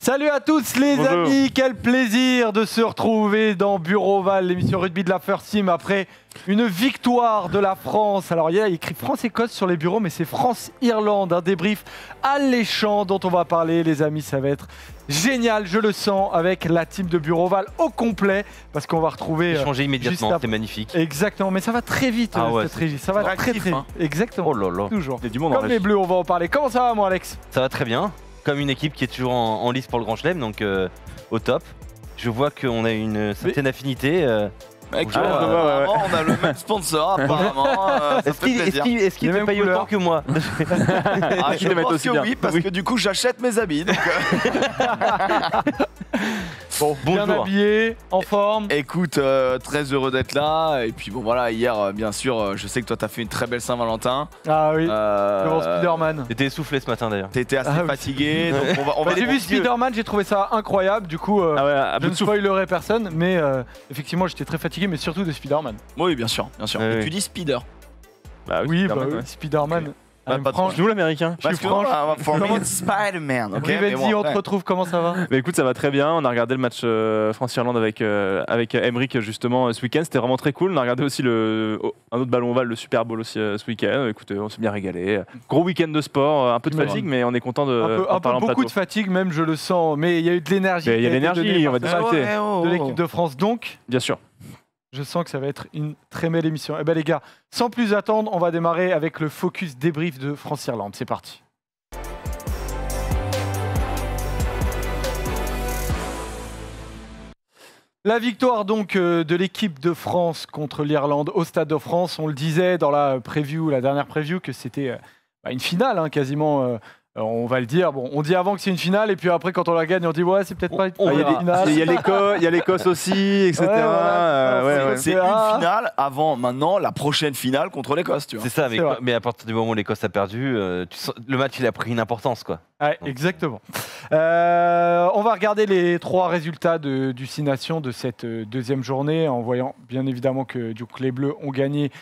Salut à tous les amis, quel plaisir de se retrouver dans Bureau Oval, l'émission rugby de la First Team après une victoire de la France. Alors il y a écrit France-Écosse sur les bureaux, mais c'est France-Irlande, un débrief alléchant dont on va parler les amis, ça va être génial, je le sens, avec la team de Bureau Oval au complet, parce qu'on va retrouver... Changer immédiatement, c'était magnifique. Exactement, mais ça va très vite cette régie, ça va très vite. Exactement, oh là là. Toujours. Il y a du monde Comme les Bleus, on va en parler. Comment ça va mon Alex? Ça va très bien. Comme une équipe qui est toujours en lice pour le Grand Chelem, donc au top. Je vois qu'on a une certaine affinité. On a le même sponsor apparemment. Est-ce qu'il peut payer autant que moi? Je pense que oui, parce que du coup j'achète mes habits. Donc Bon, bien habillé, en forme. Écoute, très heureux d'être là. Et puis bon voilà, hier bien sûr, je sais que toi t'as fait une très belle Saint-Valentin. Ah oui, devant Spider-Man. J'étais essoufflé ce matin d'ailleurs. T'étais assez fatigué. Donc on va j'ai vu Spider-Man, j'ai trouvé ça incroyable. Du coup, je ne spoilerai personne, mais effectivement j'étais très fatigué, mais surtout de Spider-Man. Oui, bien sûr, bien sûr. Et tu dis Spider. Bah oui, Spider-Man. Nous l'américain. Parce que for me it's Spider-Man. Rivenzi, on te retrouve, comment ça va? Bah écoute, ça va très bien. On a regardé le match France-Irlande avec Emeric justement ce week-end. C'était vraiment très cool. On a regardé aussi un autre ballon ovale, le Super Bowl aussi ce week-end. Écoutez, on s'est bien régalé. Gros week-end de sport, un peu de fatigue, mais on est content de un peu beaucoup de fatigue même, je le sens. Mais il y a eu de l'énergie. Il y a l'énergie, on va discuter. De l'équipe de France donc. Bien sûr. Je sens que ça va être une très belle émission. Eh bien les gars, sans plus attendre, on va démarrer avec le focus débrief de France-Irlande. C'est parti. La victoire donc de l'équipe de France contre l'Irlande au Stade de France. On le disait dans la dernière preview, que c'était une finale quasiment. On va le dire, bon, on dit avant que c'est une finale et puis après quand on la gagne on dit ouais c'est peut-être pas une finale. Il y a l'Écosse aussi, etc. C'est une finale avant maintenant la prochaine finale contre l'Écosse, tu vois. C'est ça, mais à partir du moment où l'Écosse a perdu, le match il a pris une importance quoi. Ouais, exactement. On va regarder les 3 résultats du 6 Nations de cette deuxième journée en voyant bien évidemment que les Bleus ont gagné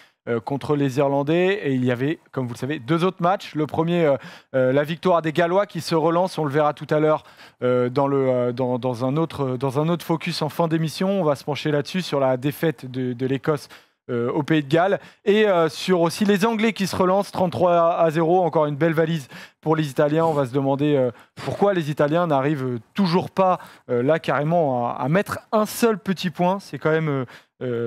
contre les Irlandais, et il y avait, comme vous le savez, 2 autres matchs. Le premier, la victoire des Gallois qui se relance, on le verra tout à l'heure dans un autre focus en fin d'émission. On va se pencher là-dessus, sur la défaite de l'Écosse au Pays de Galles, et sur aussi les Anglais qui se relancent 33-0, encore une belle valise pour les Italiens. On va se demander pourquoi les Italiens n'arrivent toujours pas là carrément à mettre un seul petit point. C'est quand même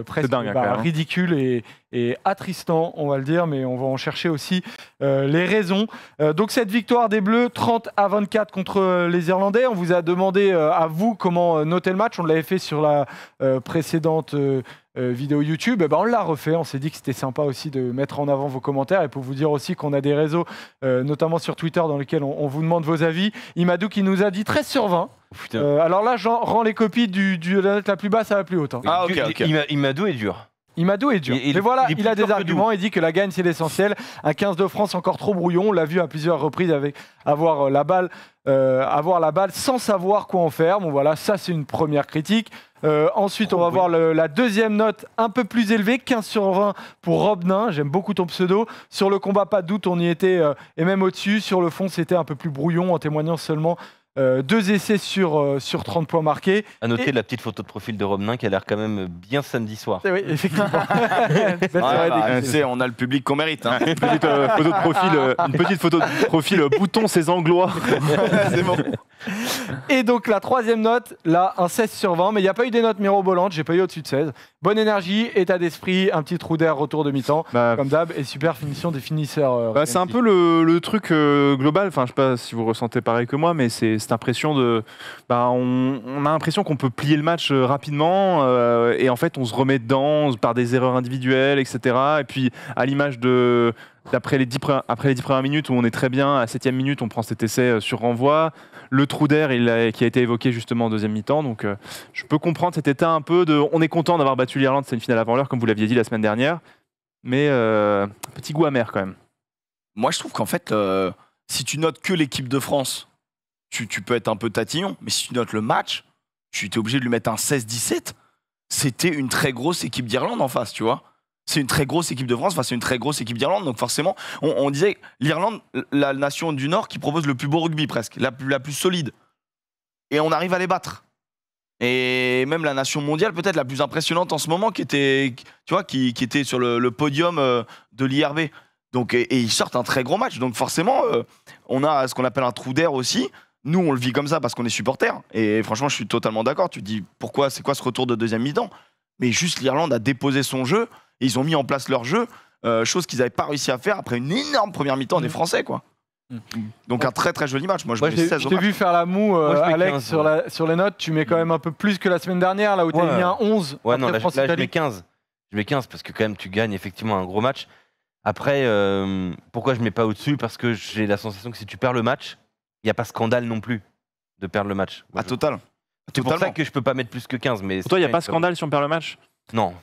presque dingue, ridicule et attristant, on va le dire, mais on va en chercher aussi les raisons. Donc cette victoire des Bleus, 30-24 contre les Irlandais. On vous a demandé à vous comment noter le match. On l'avait fait sur la précédente vidéo YouTube. On l'a refait. On s'est dit que c'était sympa aussi de mettre en avant vos commentaires, et pour vous dire aussi qu'on a des réseaux, notamment sur Twitter, dans lesquels on vous demande vos avis. Imadou qui nous a dit 13 sur 20. Alors là, j'en rends les copies de la note la plus basse à la plus haute. Imadou est dur. Imadou est dur. Mais voilà, il a des arguments. Il dit que la gagne, c'est l'essentiel. Un 15 de France encore trop brouillon. On l'a vu à plusieurs reprises avec avoir la balle sans savoir quoi en faire. Bon voilà, ça c'est une première critique. Ensuite, on va voir la deuxième note un peu plus élevée, 15 sur 20 pour Rob Nain. J'aime beaucoup ton pseudo. Sur le combat, pas de doute, on y était et même au-dessus. Sur le fond, c'était un peu plus brouillon, en témoignant seulement 2 essais sur 30 points marqués. À noter la petite photo de profil de Rob Nain qui a l'air quand même bien samedi soir. Oui, effectivement. On a le public qu'on mérite. Une petite photo de profil bouton ses anglois. C'est bon. Et donc la troisième note, là, un 16 sur 20, mais il n'y a pas eu des notes mirobolantes, j'ai pas eu au-dessus de 16. Bonne énergie, état d'esprit, un petit trou d'air, retour de mi-temps, comme d'hab, et super finition des finisseurs. C'est un peu le truc global, enfin je sais pas si vous ressentez pareil que moi, mais c'est cette impression de... on a l'impression qu'on peut plier le match rapidement, et en fait on se remet dedans par des erreurs individuelles, etc. Et puis à l'image de... Après les 10 premières minutes où on est très bien, à la 7e minute on prend cet essai sur renvoi. Le trou d'air qui a été évoqué justement en deuxième mi-temps. Donc je peux comprendre cet état un peu de... On est content d'avoir battu l'Irlande, c'est une finale avant l'heure comme vous l'aviez dit la semaine dernière. Mais petit goût amer quand même. Moi je trouve qu'en fait, si tu notes que l'équipe de France, tu peux être un peu tatillon. Mais si tu notes le match, tu es obligé de lui mettre un 16-17. C'était une très grosse équipe d'Irlande en face, tu vois. C'est une très grosse équipe de France face à une très grosse équipe d'Irlande. Donc forcément, on disait l'Irlande, la nation du Nord qui propose le plus beau rugby presque, la plus solide. et on arrive à les battre. Et même la nation mondiale peut-être la plus impressionnante en ce moment qui était, tu vois, qui était sur le podium de l'IRB. Donc, et ils sortent un très gros match. Donc forcément, on a ce qu'on appelle un trou d'air aussi. Nous, on le vit comme ça parce qu'on est supporters. Et franchement, je suis totalement d'accord. Tu te dis, pourquoi, c'est quoi ce retour de deuxième mi-temps? Mais juste l'Irlande a déposé son jeu. Et ils ont mis en place leur jeu. Chose qu'ils n'avaient pas réussi à faire après une énorme première mi-temps des Français, quoi. Donc un très très joli match. Moi, je mets 16 je au t'ai match. vu faire la moue, Moi, je mets Alex, 15, sur les notes. Tu mets quand même un peu plus que la semaine dernière, là où tu as Ouais. mis un 11. Ouais, après non, là, je France-Italie. mets 15. Je mets 15 parce que quand même, tu gagnes effectivement un gros match. Après, pourquoi je mets pas au-dessus? Parce que j'ai la sensation que si tu perds le match, il n'y a pas scandale non plus de perdre le match. Moi, Ah, total. c'est pour ça Totalement. que je peux pas mettre plus que 15. Mais Pour toi, il n'y a c'est pas une- scandale si on perd le match? Non.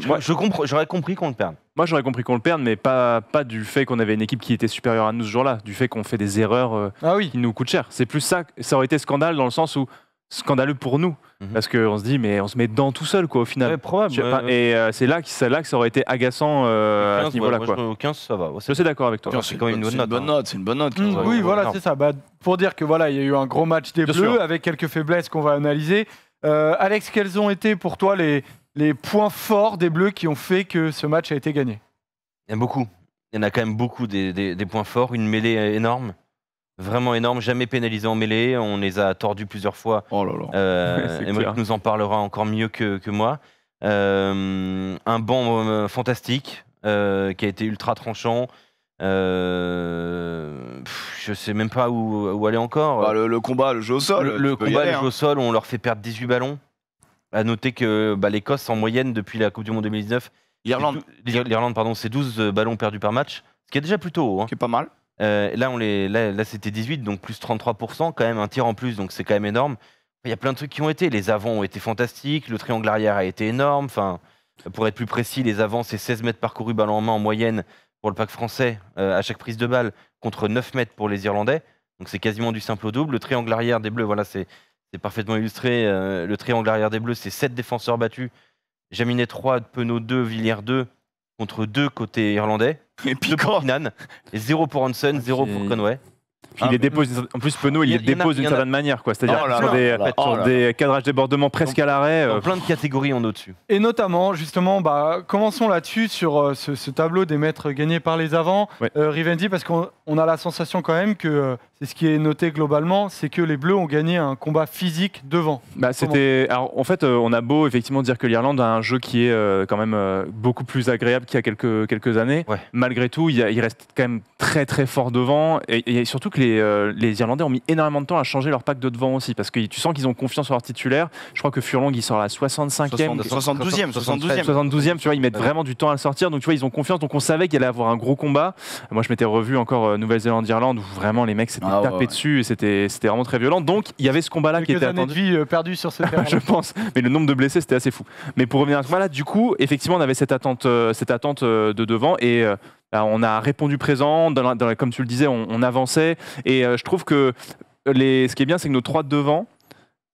Moi, J'aurais compris qu'on le perde. Moi, j'aurais compris qu'on le perde, mais pas du fait qu'on avait une équipe qui était supérieure à nous ce jour-là, du fait qu'on fait des erreurs Ah oui. qui nous coûtent cher. C'est plus ça, ça aurait été scandale dans le sens où scandaleux pour nous, Mhm. parce qu'on se dit, mais on se met dedans tout seul, quoi, au final. Ouais, probable. Et c'est là que ça aurait été agaçant à 15, ce niveau-là, ouais, quoi. moi, 15, ça va. Ouais, Je suis d'accord avec toi. Tiens, c'est quand même une bonne note, hein. C'est une bonne note. Mmh, Ouais, oui, ouais, voilà, non. c'est ça. Bah, pour dire que voilà, il y a eu un gros match des Bien Bleus sûr. avec quelques faiblesses qu'on va analyser. Alex, quels ont été pour toi les points forts des Bleus qui ont fait que ce match a été gagné? Il y en a beaucoup. Il y en a quand même beaucoup des points forts. Une mêlée énorme. Vraiment énorme. Jamais pénalisé en mêlée. On les a tordus plusieurs fois. Oh là là. C'est Émeric clair. nous en parlera encore mieux que moi. Un banc fantastique qui a été ultra tranchant. Je sais même pas où aller encore. Bah, le combat, le jeu au sol. Le tu peux y combat, aller, le jeu au sol, on leur fait perdre 18 ballons. À noter que l'Écosse, en moyenne, depuis la Coupe du Monde 2019, L'Irlande, l'Irlande, pardon, c'est 12 ballons perdus par match, ce qui est déjà plutôt haut. Hein. qui est pas mal. Là, c'était 18, donc plus 33%, quand même un tir en plus, donc c'est quand même énorme. Il y a plein de trucs qui ont été. Les avants ont été fantastiques, le triangle arrière a été énorme. Enfin, pour être plus précis, les avants, c'est 16 mètres parcourus ballon en main en moyenne pour le pack français à chaque prise de balle, contre 9 mètres pour les Irlandais. Donc c'est quasiment du simple au double. Le triangle arrière des Bleus, voilà, c'est parfaitement illustré. Le triangle arrière des Bleus, c'est 7 défenseurs battus. Jaminet 3, Penaud 2, Villiers 2, contre 2 côté irlandais. Et puis 2 pour quand Keenan, et 0 pour Hansen, 0 pour puis- Conway. Puis il les dépose, en plus, Penaud, il les dépose d'une certaine manière, quoi. C'est-à-dire Oh là sur là des, là là. sur Oh là des cadrages débordements presque à l'arrêt. Dans plein de catégories en au-dessus. Et notamment, justement, commençons là-dessus sur ce tableau des mètres gagnés par les avants. Ouais. Rivendi, parce qu'on a la sensation quand même que c'est ce qui est noté globalement, c'est que les Bleus ont gagné un combat physique devant. Alors, en fait, on a beau effectivement dire que l'Irlande a un jeu qui est quand même beaucoup plus agréable qu'il y a quelques années. Ouais. Malgré tout, il reste quand même très très fort devant. Et surtout que les Irlandais ont mis énormément de temps à changer leur pack de devant aussi. Parce que tu sens qu'ils ont confiance en leur titulaire. Je crois que Furlong, il sort à la 65e. 72e. 72e, tu vois, ils mettent vraiment du temps à le sortir. Donc, tu vois, ils ont confiance. Donc, on savait qu'il allait avoir un gros combat. Moi, je m'étais revu encore Nouvelle-Zélande-Irlande où vraiment les mecs s'étaient tapés dessus et c'était vraiment très violent. Donc, il y avait ce combat-là qui Quelques était années attendu. de vie perdues sur ce terrain. Je pense. Mais le nombre de blessés, c'était assez fou. Mais pour revenir à ce combat-là, du coup, effectivement, on avait cette attente de devant et on a répondu présent. Comme tu le disais, on avançait. Et je trouve que ce qui est bien, c'est que nos trois de devant,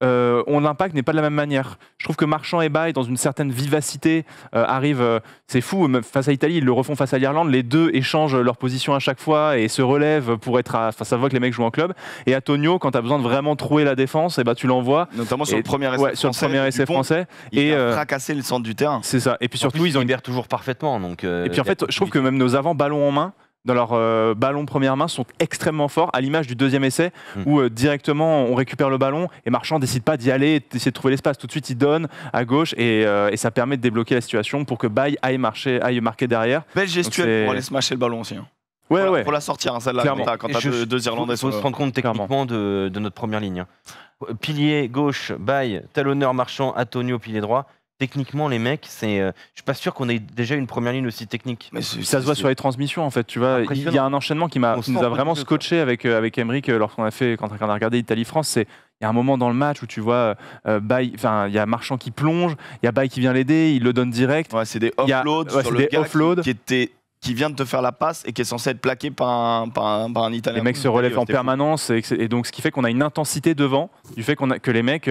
l'impact n'est pas de la même manière. Je trouve que Marchand et Baye, dans une certaine vivacité, arrivent. C'est fou, face à l'Italie, ils le refont face à l'Irlande. Les deux échangent leur position à chaque fois et se relèvent pour être. Enfin, ça voit que les mecs jouent en club. Et Antonio, quand tu as besoin de vraiment trouer la défense, tu l'envoies. Notamment sur le premier essai Ouais, sur le premier essai français. Il a fracassé le centre du terrain. C'est ça. Et puis surtout, ils ont libèrent toujours parfaitement. Donc, et puis en fait, je trouve que même nos avants ballons en main, dans leur ballon première main, sont extrêmement forts, à l'image du deuxième essai, où directement on récupère le ballon et Marchand décide pas d'y aller, d'essayer de trouver l'espace. Tout de suite, il donne à gauche et ça permet de débloquer la situation pour que Baye aille marquer derrière. Belle gestuelle pour aller smasher le ballon aussi. Hein. Ouais. Pour la sortir, hein, celle-là, Clairement. quand t'as deux Irlandais Il faut sur se rendre compte techniquement de notre première ligne. Hein. Pilier gauche, Baye, talonneur Marchand, Antonio, pilier droit. Techniquement, les mecs, je suis pas sûr qu'on ait déjà une première ligne aussi technique. Mais ça se voit sur les transmissions, en fait. Tu vois, il y a un enchaînement qui nous a vraiment scotché avec Émeric lorsqu'on quand on a regardé Italie-France. Il y a un moment dans le match où tu vois Baye, enfin, il y a Marchand qui plonge, il y a Baye qui vient l'aider, il le donne direct. Ouais, c'est des offloads sur le gars qui vient de te faire la passe et qui est censé être plaqué par un Italien. Les mecs se relèvent en permanence et donc ce qui fait qu'on a une intensité devant, du fait que les mecs,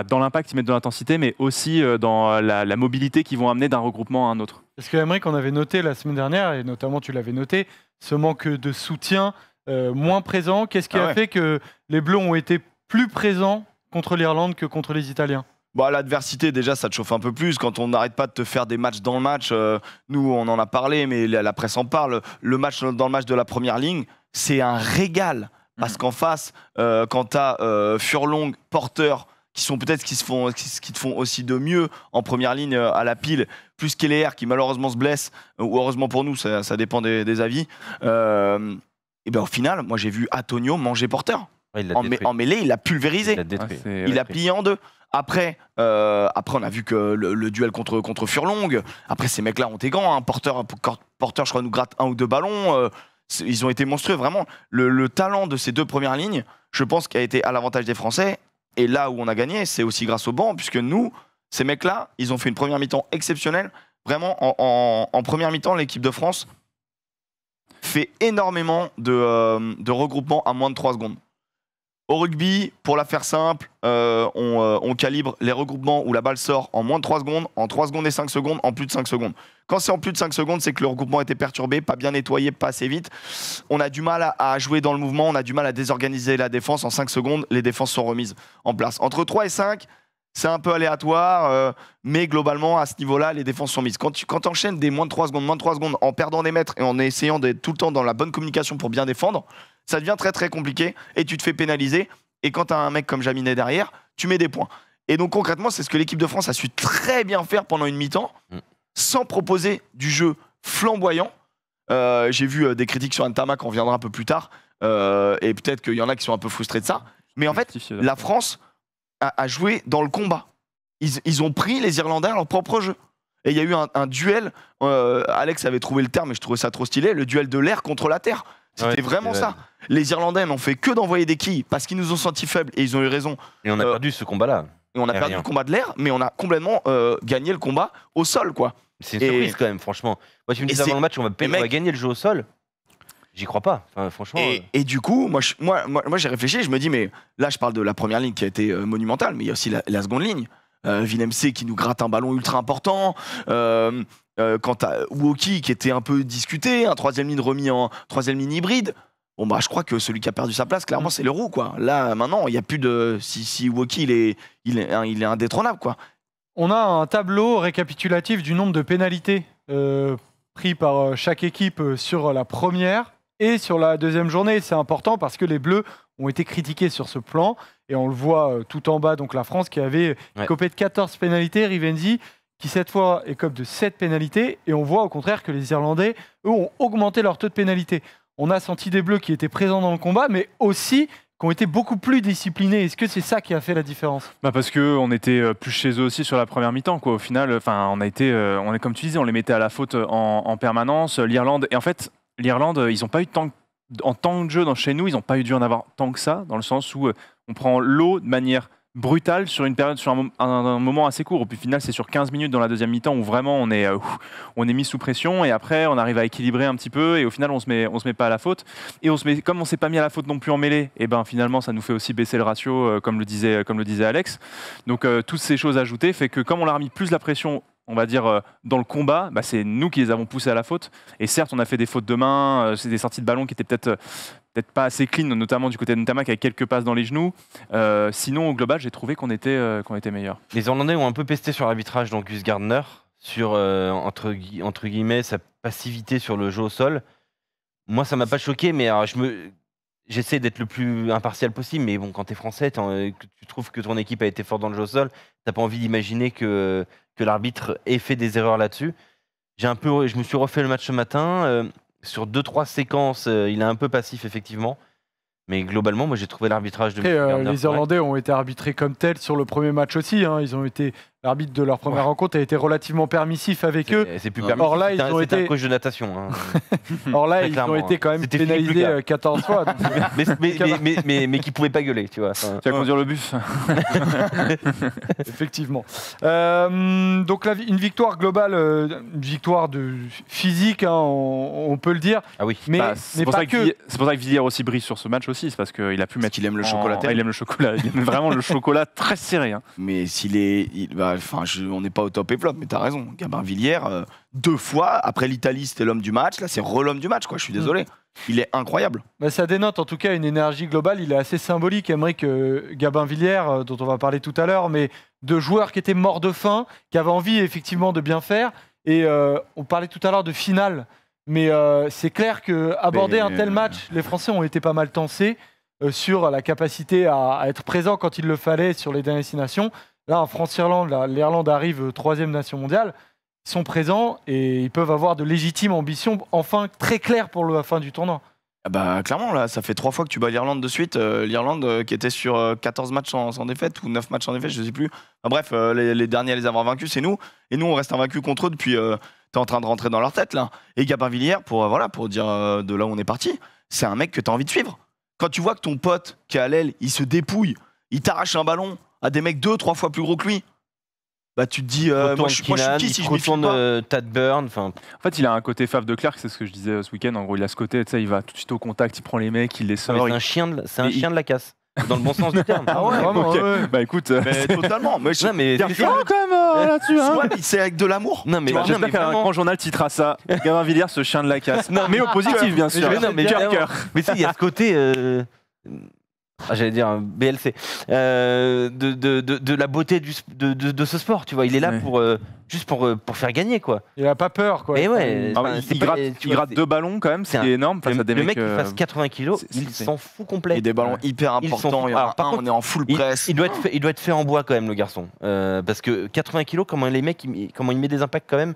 dans l'impact, ils mettent de l'intensité, mais aussi dans la mobilité qu'ils vont amener d'un regroupement à un autre. Parce que Aymeric, on avait noté la semaine dernière, et notamment tu l'avais noté, ce manque de soutien moins présent. Qu'est-ce qui a fait que les Bleus ont été plus présents contre l'Irlande que contre les Italiens? Bah, l'adversité, déjà, ça te chauffe un peu plus. Quand on n'arrête pas de te faire des matchs dans le match, nous, on en a parlé, mais la presse en parle. Le match dans le match de la première ligne, c'est un régal. Parce qu'en face, quand tu as Furlong, Porter, qui sont peut-être ce qui te font aussi de mieux en première ligne à la pile, plus Keller qui malheureusement se blesse, ou heureusement pour nous, ça dépend des avis. Et ben au final, moi j'ai vu Antonio manger Porter. Ouais, En mêlée, il l'a pulvérisé. Il l'a plié en deux. Après, on a vu que le duel contre Furlong. Après, ces mecs-là ont été grands. Hein. Porter, je crois, nous gratte 1 ou 2 ballons. Ils ont été monstrueux. Vraiment, le talent de ces deux premières lignes, je pense, qu'il a été à l'avantage des Français. Et là où on a gagné, c'est aussi grâce au banc, puisque nous, ces mecs-là, ils ont fait une première mi-temps exceptionnelle. Vraiment, en première mi-temps, l'équipe de France fait énormément de regroupements à moins de 3 secondes. Au rugby, pour la faire simple, on calibre les regroupements où la balle sort en moins de 3 secondes, en 3 secondes et 5 secondes, en plus de 5 secondes. Quand c'est en plus de 5 secondes, c'est que le regroupement était perturbé, pas bien nettoyé, pas assez vite. On a du mal à jouer dans le mouvement, on a du mal à désorganiser la défense. En 5 secondes, les défenses sont remises en place. Entre 3 et 5, c'est un peu aléatoire, mais globalement, à ce niveau-là, les défenses sont mises. Quand tu enchaînes des moins de 3 secondes, en perdant des mètres et en essayant d'être tout le temps dans la bonne communication pour bien défendre, ça devient très très compliqué et tu te fais pénaliser. Et quand tu as un mec comme Jaminet derrière, tu mets des points. Et donc concrètement, c'est ce que l'équipe de France a su très bien faire pendant une mi-temps, sans proposer du jeu flamboyant. J'ai vu des critiques sur Ntamak, on reviendra un peu plus tard, et peut-être qu'il y en a qui sont un peu frustrés de ça. Mais en fait, la France a joué dans le combat. Ils ont pris les Irlandais à leur propre jeu. Et il y a eu un duel, Alex avait trouvé le terme, mais je trouvais ça trop stylé, le duel de l'air contre la terre. C'était vraiment ça. Les Irlandais n'ont fait que d'envoyer des quilles parce qu'ils nous ont sentis faibles et ils ont eu raison. Et on a perdu ce combat-là. Et on a perdu le combat de l'air, mais on a complètement gagné le combat au sol, quoi. C'est une surprise quand même, franchement. Moi, tu me dis avant le match, on va gagner le jeu au sol. J'y crois pas, enfin, franchement. Et du coup, moi j'ai réfléchi, je me dis, mais là, je parle de la première ligne qui a été monumentale, mais il y a aussi la seconde ligne. Willem C qui nous gratte un ballon ultra important. Quant à Woki qui était un peu discuté, un troisième ligne hybride. Bon bah je crois que celui qui a perdu sa place, clairement, c'est le roux, quoi. Là maintenant, il y a plus de si Woki il est indétrônable, quoi. On a un tableau récapitulatif du nombre de pénalités pris par chaque équipe sur la première et sur la deuxième journée. C'est important parce que les Bleus ont été critiqués sur ce plan et on le voit tout en bas, donc la France qui avait copé de 14 pénalités, Rivenzi qui cette fois écope de 7 pénalités, et on voit au contraire que les Irlandais, eux, ont augmenté leur taux de pénalité. On a senti des Bleus qui étaient présents dans le combat, mais aussi qui ont été beaucoup plus disciplinés. Est-ce que c'est ça qui a fait la différence ? Parce qu'on était plus chez eux aussi sur la première mi-temps, quoi. Au final, on est comme tu disais, on les mettait à la faute en permanence. L'Irlande, et en fait, l'Irlande, ils n'ont pas eu de temps en temps de jeu chez nous, ils n'ont pas eu dû en avoir tant que ça, dans le sens où on prend l'eau de manière brutale sur une période, sur un moment assez court. Au plus final, c'est sur 15 minutes dans la deuxième mi-temps où vraiment on est mis sous pression, et après on arrive à équilibrer un petit peu, et au final on se met pas à la faute, et comme on s'est pas mis à la faute non plus en mêlée, et ben finalement ça nous fait aussi baisser le ratio, comme le disait Alex. Donc toutes ces choses ajoutées fait que comme on leur a mis plus la pression, on va dire, dans le combat, c'est nous qui les avons poussés à la faute. Et certes, on a fait des fautes de main, c'est des sorties de ballon qui étaient peut-être pas assez clean, notamment du côté de Ntamak avec quelques passes dans les genoux. Sinon, au global, j'ai trouvé qu'on était meilleurs. Les Irlandais ont un peu pesté sur l'arbitrage d'Angus Gardner, sur, entre guillemets, sa passivité sur le jeu au sol. Moi, ça m'a pas choqué, mais alors, j'essaie d'être le plus impartial possible, mais bon, quand t'es français, que tu trouves que ton équipe a été forte dans le jeu au sol, t'as pas envie d'imaginer que l'arbitre ait fait des erreurs là-dessus. Je me suis refait le match ce matin. Sur 2-3 séquences, il est un peu passif, effectivement. Mais globalement, moi, j'ai trouvé l'arbitrage de les Irlandais ont été arbitrés comme tels sur le premier match aussi. Ils ont été... L'arbitre de leur première rencontre a été relativement permissif avec eux. C'est plus permissif. Or là, ils ont été un coach de natation. Or là, ils ont été quand même pénalisés 14 fois. mais qui pouvaient pas gueuler, tu vois. Tu vas conduire le bus. Effectivement. Donc là, une victoire globale, une victoire de physique, on peut le dire. Ah oui. Mais c'est pour ça que Villiers aussi brille sur ce match aussi, c'est parce qu'il a pu mettre. Il aime le chocolat. Il aime le chocolat. Il aime vraiment le chocolat très serré. Mais on n'est pas au top et flop, mais t'as raison. Gabin Villiers, 2 fois, après l'Italie, c'était l'homme du match. Là, c'est l'homme du match, quoi. Je suis désolé. Il est incroyable. Bah, ça dénote en tout cas une énergie globale. Il est assez symbolique, Aymeric, Gabin Villiers, dont on va parler tout à l'heure, mais de joueurs qui étaient morts de faim, qui avaient envie effectivement de bien faire. Et on parlait tout à l'heure de finale. Mais c'est clair qu'aborder un tel match, les Français ont été pas mal tensés sur la capacité à être présents quand il le fallait sur les dernières destinations. Là, en France-Irlande, l'Irlande arrive 3e nation mondiale. Ils sont présents et ils peuvent avoir de légitimes ambitions, enfin très claires pour la fin du tournoi. Ah bah, clairement, là, ça fait 3 fois que tu bats l'Irlande de suite. L'Irlande qui était sur 14 matchs sans défaite ou 9 matchs sans défaite, je ne sais plus. Enfin, bref, les derniers à les avoir vaincus, c'est nous. Et nous, on reste invaincus contre eux depuis. T'es en train de rentrer dans leur tête, là. Et Gabin Villiers, pour dire de là où on est parti, c'est un mec que tu as envie de suivre. Quand tu vois que ton pote qui est à l'aile, il se dépouille, il t'arrache un ballon à des mecs 2-3 fois plus gros que lui. Bah tu te dis, moi je suis qui si je me filme pas Tad Burn, En fait, il a un côté Faf de Clerc, c'est ce que je disais ce week-end. En gros, il a ce côté, tu sais, il va tout de suite au contact, il prend les mecs, il les sort. C'est un chien de la casse, dans le bon sens du terme. Ah ouais, vraiment, Ok. ouais. Bah écoute, Mais totalement. Mais Non, mais c'est fier quand même là-dessus. Hein. ouais, mais c'est avec de l'amour. Non, mais, J'espère qu'un grand journal titrera ça. Gabin Villiers, ce chien de la casse. Non, mais au positif, bien sûr. Mais non, mais Cœur, évidemment. cœur. Mais tu sais, il y a ce côté. J'allais dire un BLC. De la beauté de ce sport, tu vois. Il est là Ouais. juste pour faire gagner, quoi. Il a pas peur, quoi. Et ouais. Ah, enfin, c'est il pas- gratte, tu il vois, gratte 2 ballons quand même, c'est c'est énorme face à des le mecs. mec qui fasse 80 kilos, il c'est- s'en fout complet. Et des ballons hyper Ils sont importants. fous. Il y en a Alors, par un, contre, on est en full Il, press. il doit être fait en bois quand même, le garçon. Parce que 80 kilos, comment les mecs, comment il met des impacts quand même.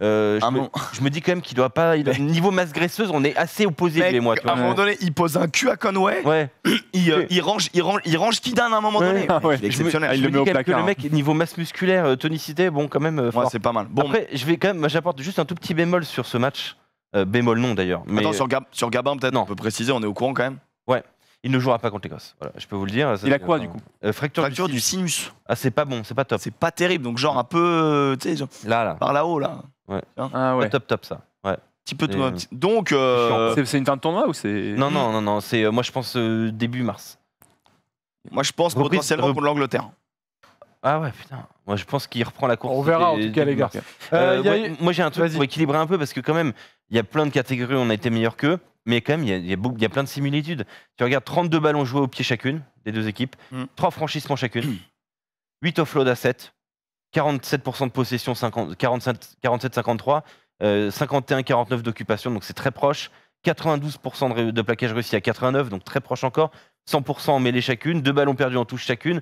Je me dis quand même qu'il doit pas. Niveau masse graisseuse, on est assez opposés, Mec, lui et moi. Tu à un vois. moment donné, il pose un cul à Conway. Ouais. Il range Kidan à un moment donné. Ah ouais. Il est exceptionnel. Il Je le me met dis au quand même que placard. le mec, niveau masse musculaire, tonicité, bon, quand même. Ouais, fort. c'est pas mal. Bon, Après, je vais quand même. J'apporte juste un tout petit bémol sur ce match. Bémol non d'ailleurs. Mais attends, sur Gabin, peut-être, non. on peut préciser, on est au courant quand même. il ne jouera pas contre l'Écosse. Voilà, je peux vous le dire. Ça, Il a c'est- quoi du coup Fracture Fracture du du sinus. sinus. Ah, c'est pas bon, c'est pas top. C'est pas terrible, donc genre un peu, tu sais, genre Là. par là-haut, là. Ah ouais. Pas top ça. Ouais. Petit peu Et, donc, C'est une fin de tournoi ou c'est. Non, c'est moi je pense début mars. moi je pense Reprise- potentiellement contre l'Angleterre. Ah ouais, putain. Moi je pense qu'il reprend la course. On verra en tout cas, les gars. Il y a eu- Moi j'ai un truc Vas-y. pour équilibrer un peu parce que quand même, il y a plein de catégories où on a été meilleurs qu'eux, mais quand même, il y a plein de similitudes. Tu regardes 32 ballons joués au pied chacune, des deux équipes, 3 franchissements chacune, 8 offloads à 7, 47% de possession, 47-53, 51-49 d'occupation, donc c'est très proche, 92% de plaquage réussi à 89, donc très proche encore, 100% en mêlée chacune, 2 ballons perdus en touche chacune.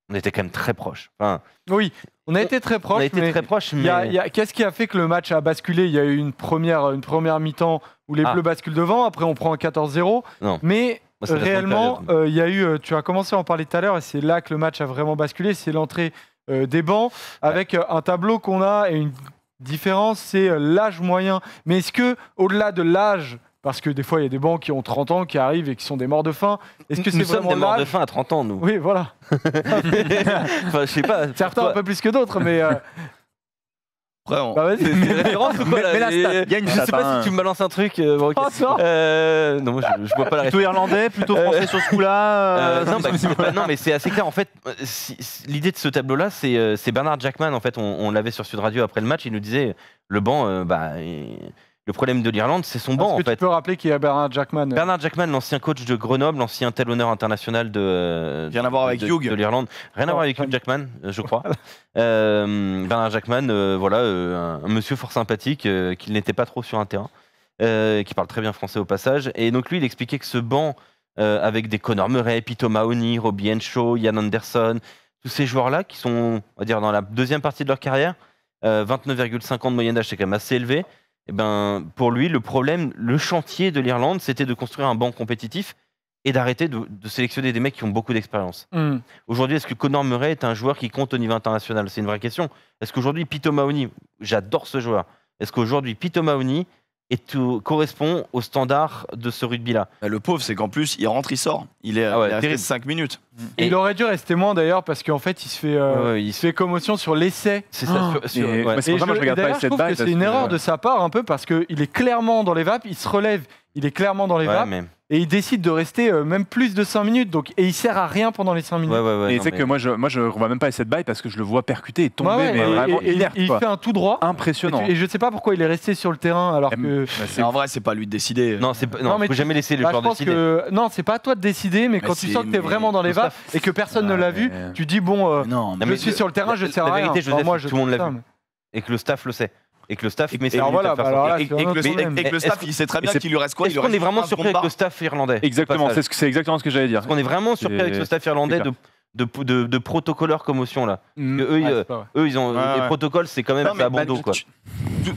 On était quand même très proche. Enfin, Oui, on a été très on proches. a été mais très proche, il mais y a- qu'est-ce qui a fait que le match a basculé? Il y a eu une première mi-temps où les Ah. Bleus basculent devant, après on prend un 14-0. Non. Mais Moi, c'est la réellement, seconde période. il y a eu, tu as commencé à en parler tout à l'heure, et c'est là que le match a vraiment basculé, c'est l'entrée des bancs, avec un tableau qu'on a et une différence, c'est l'âge moyen. Mais est-ce que, au-delà de l'âge, parce que des fois il y a des bancs qui ont 30 ans qui arrivent et qui sont des morts de faim, est-ce que c'est nous sommes vraiment des morts de l'âge? faim à 30 ans, nous. Oui, voilà. Enfin, je sais pas. Certains un peu plus que d'autres, mais Après, on- bah, vas-y. C'est une référence ou quoi là Mais la Mais- stat, il y a une Je stat, sais pas hein. si tu me balances un truc. Bon, ok. Oh, non. Non, moi, je vois pas la référence. Plutôt irlandais, plutôt français sur ce coup-là. Non, mais c'est assez clair. En fait, l'idée de ce tableau-là, c'est Bernard Jackman. En fait, on l'avait sur Sud Radio après le match. Il nous disait le banc, le problème de l'Irlande, c'est son banc. Est-ce En que tu fait. peux rappeler qu'il y a Bernard Jackman? Bernard Jackman, l'ancien coach de Grenoble, l'ancien talonneur international de Rien à voir avec Hugh. de l'Irlande. Rien à voir avec Hugh Jackman, je crois. Bernard Jackman, voilà, un monsieur fort sympathique, qui n'était pas trop sur un terrain, qui parle très bien français au passage. Et donc lui, il expliquait que ce banc, avec des Conor Murray, Pito Mahoney, Robbie Henshaw, Ian Anderson, tous ces joueurs-là qui sont, on va dire, dans la deuxième partie de leur carrière, 29,5 ans de moyenne d'âge, c'est quand même assez élevé. Et ben, pour lui, le problème, le chantier de l'Irlande, c'était de construire un banc compétitif et d'arrêter de sélectionner des mecs qui ont beaucoup d'expérience. Aujourd'hui, est-ce que Conor Murray est un joueur qui compte au niveau international? C'est une vraie question. Est-ce qu'aujourd'hui, Pito Mahoney, j'adore ce joueur, est-ce qu'aujourd'hui, Pito Mahoney correspond au standard de ce rugby-là? Bah, le pauvre, c'est qu'en plus, il rentre, il sort. Il est, Ah ouais, il est resté terrible. 5 minutes. Et il aurait dû rester moins d'ailleurs parce qu'en fait il se fait, Ouais, il se fait commotion sur l'essai. C'est ça. mais- Ouais. mais c'est pour ça, moi, je regarde pas d'ailleurs, les je trouve setbacks que c'est parce une que- erreur de sa part un peu parce qu'il est clairement dans les vapes, il se relève, il est clairement dans les Ouais, vapes mais et il décide de rester même plus de 5 minutes. Donc, et il sert à rien pendant les 5 minutes. Et tu sais que moi je revois même pas les 7 bails parce que je le vois percuter et tomber, Ouais, mais vraiment et inerte, il quoi. fait un tout droit. Impressionnant. Et je sais pas pourquoi il est resté sur le terrain alors que. Mais en vrai, c'est pas lui de décider. Non, mais faut jamais laisser le Bah, joueur je pense décider. que non, c'est pas à toi de décider, mais quand tu sens que t'es vraiment dans les vapes et que personne ne l'a vu, tu dis bon, Non, je suis sur le terrain, je sers à rien. La vérité, Joseph, Enfin, tout le monde l'a ça, vu. Et que le staff le sait. Et que le staff met Et ses alors limites voilà, à faire alors là, sortir. c'est un autre problème. Et que le staff, il sait très bien qu'il lui reste quoi. Est-ce qu'on est vraiment surpris avec le staff irlandais? Exactement, au passage c'est exactement ce que j'allais dire. Est-ce qu'on est vraiment surpris avec ce staff irlandais de protocoleurs commotion là? Eux, ils ont des protocoles, c'est quand même à bon dos, quoi.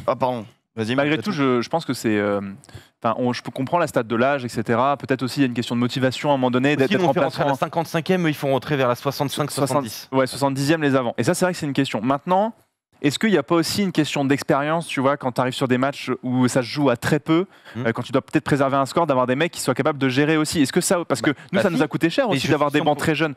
Ah, pardon. Vas-y, Malgré tout, je pense que c'est. Je comprends la stat de l'âge, etc. Peut-être aussi il y a une question de motivation à un moment donné d'être Ils vont faire remplaçant. rentrer à la 55e, eux, ils font rentrer vers la 65-70. Ouais, 70e les avant. Et ça, c'est vrai que c'est une question. Maintenant, est-ce qu'il n'y a pas aussi une question d'expérience, tu vois, quand tu arrives sur des matchs où ça se joue à très peu, quand tu dois peut-être préserver un score, d'avoir des mecs qui soient capables de gérer aussi. Est-ce que ça, parce que nous, ça nous a coûté cher aussi d'avoir des bancs très jeunes.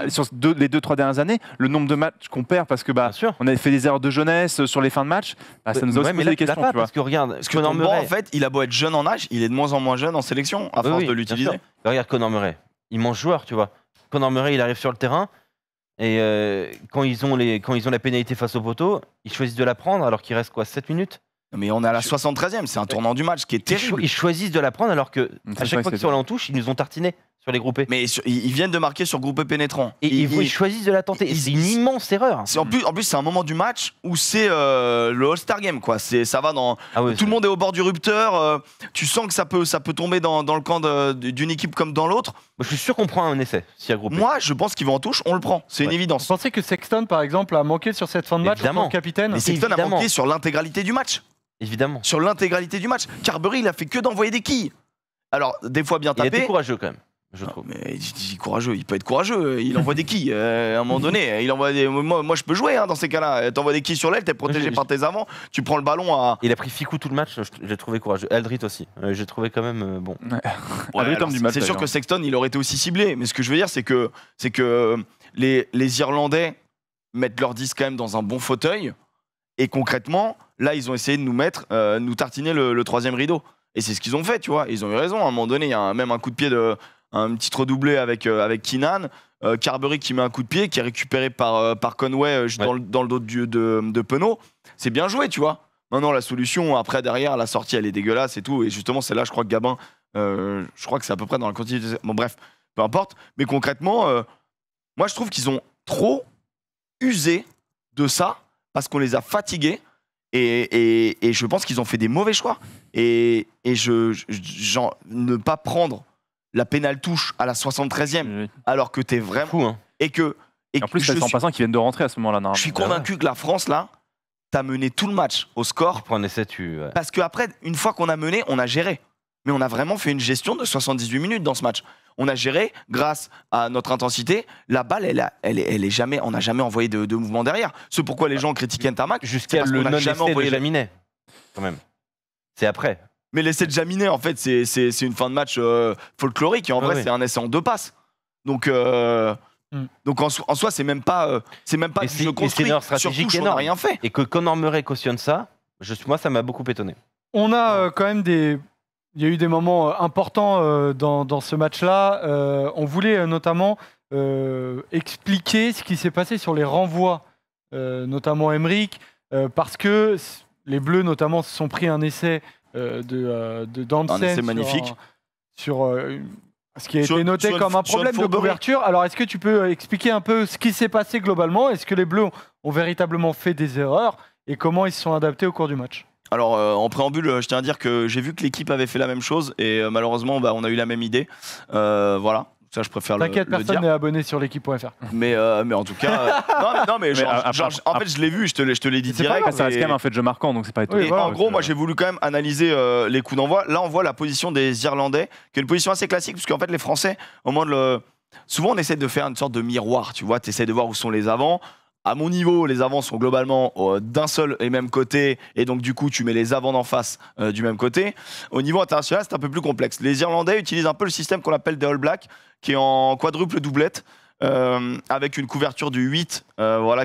Sur les 2-3 dernières années, le nombre de matchs qu'on perd parce que on avait fait des erreurs de jeunesse sur les fins de match, ça nous a aussi posé des questions. Parce que regarde, Conor Murray, en fait, il a beau être jeune en âge, il est de moins en moins jeune en sélection à force de l'utiliser. Regarde Conor Murray, il mange joueur, tu vois. Conor Murray, il arrive sur le terrain. Et quand ils ont la pénalité face au poteau, ils choisissent de la prendre alors qu'il reste quoi, 7 minutes? Mais on est à la 73e, c'est un tournant du match qui est terrible. Ils choisissent de la prendre alors que à chaque fois qu'ils sont allés en touche, ils nous ont tartiné sur les groupés. Mais ils viennent de marquer sur groupé pénétrant. Et ils choisissent de la tenter. C'est une immense erreur. En plus, c'est un moment du match où c'est le All-Star Game, quoi. Ça va dans. Tout le monde est au bord du rupteur. Tu sens que ça peut tomber dans le camp d'une équipe comme dans l'autre. Je suis sûr qu'on prend un essai s'il y a groupé. Moi, je pense qu'ils vont en touche, on le prend. C'est une évidence. Vous pensez que Sexton, par exemple, a manqué sur cette fin de match en tant que capitaine? Mais Sexton a manqué sur l'intégralité du match. Évidemment. Sur l'intégralité du match. Carberry, il a fait que d'envoyer des quilles. Alors, des fois bien tapé. Il était courageux quand même, je trouve. Mais courageux, il peut être courageux. Il envoie des quilles. À un moment donné, il envoie des. Moi, je peux jouer dans ces cas-là. T'envoies des quilles sur l'aile, t'es protégé par tes avants. Tu prends le ballon à. Il a pris 6 coups tout le match. J'ai trouvé courageux. Aldrit aussi. J'ai trouvé quand même bon. C'est sûr que Sexton, il aurait été aussi ciblé. Mais ce que je veux dire, c'est que les Irlandais mettent leur 10 quand même dans un bon fauteuil. Et concrètement, là, ils ont essayé de nous tartiner le troisième rideau. Et c'est ce qu'ils ont fait, tu vois. Ils ont eu raison. À un moment donné, il y a même un coup de pied, un petit redoublé avec Keenan. Carberry qui met un coup de pied, qui est récupéré par Conway dans le dos de Penaud. C'est bien joué, tu vois. Maintenant, la solution, après, derrière, la sortie, elle est dégueulasse et tout. Et justement, c'est là, je crois que Gabin, je crois que c'est à peu près dans la continuité. Bon, bref, peu importe. Mais concrètement, moi, je trouve qu'ils ont trop usé de ça. Parce qu'on les a fatigués et je pense qu'ils ont fait des mauvais choix. Et ne pas prendre la pénale touche à la 73e alors que t'es vraiment fou, hein. Et en plus, c'est 100 passants qui viennent de rentrer à ce moment-là. Je suis convaincu que la France là, t'as mené tout le match au score. Tu prends un essai, parce qu'après, une fois qu'on a mené, on a géré. Mais on a vraiment fait une gestion de 78 minutes dans ce match. On a géré grâce à notre intensité. La balle, elle est jamais, on n'a jamais envoyé de mouvement derrière. C'est pourquoi les gens critiquaient Ntamak. Jusqu'à le non-essai de Jaminet, quand même. C'est après. Mais l'essai de Jaminet, en fait, c'est une fin de match folklorique. Et en vrai, c'est un essai en 2 passes. Donc en soi, c'est même pas du jeu construit. C'est une stratégique énorme. On n'a rien fait. Et que Conor Murray cautionne ça, moi, ça m'a beaucoup étonné. On a quand même il y a eu des moments importants dans ce match-là. On voulait notamment expliquer ce qui s'est passé sur les renvois, notamment Emerick, parce que les Bleus, notamment, se sont pris un essai de Dansen. Un essai magnifique. Sur ce qui a été noté comme un problème de couverture. Alors, est-ce que tu peux expliquer un peu ce qui s'est passé globalement? Est-ce que les Bleus ont véritablement fait des erreurs et comment ils se sont adaptés au cours du match? Alors, en préambule, je tiens à dire que j'ai vu que l'équipe avait fait la même chose et malheureusement, on a eu la même idée. Voilà. Ça, je préfère le dire. T'inquiète, personne n'est abonné sur l'équipe.fr. Mais en tout cas, en fait, je l'ai vu, je te l'ai dit direct. Ça reste quand même un fait de jeu marquant, donc c'est pas étonnant. Et en gros, moi, j'ai voulu quand même analyser les coups d'envoi. Là, on voit la position des Irlandais, qui est une position assez classique, parce qu'en fait, les Français, souvent, on essaie de faire une sorte de miroir. Tu vois, tu essaies de voir où sont les avants. À mon niveau, les avants sont globalement d'un seul et même côté, et donc du coup, tu mets les avants d'en face du même côté. Au niveau international, c'est un peu plus complexe. Les Irlandais utilisent un peu le système qu'on appelle des All Blacks, qui est en quadruple doublette, avec une couverture du 8,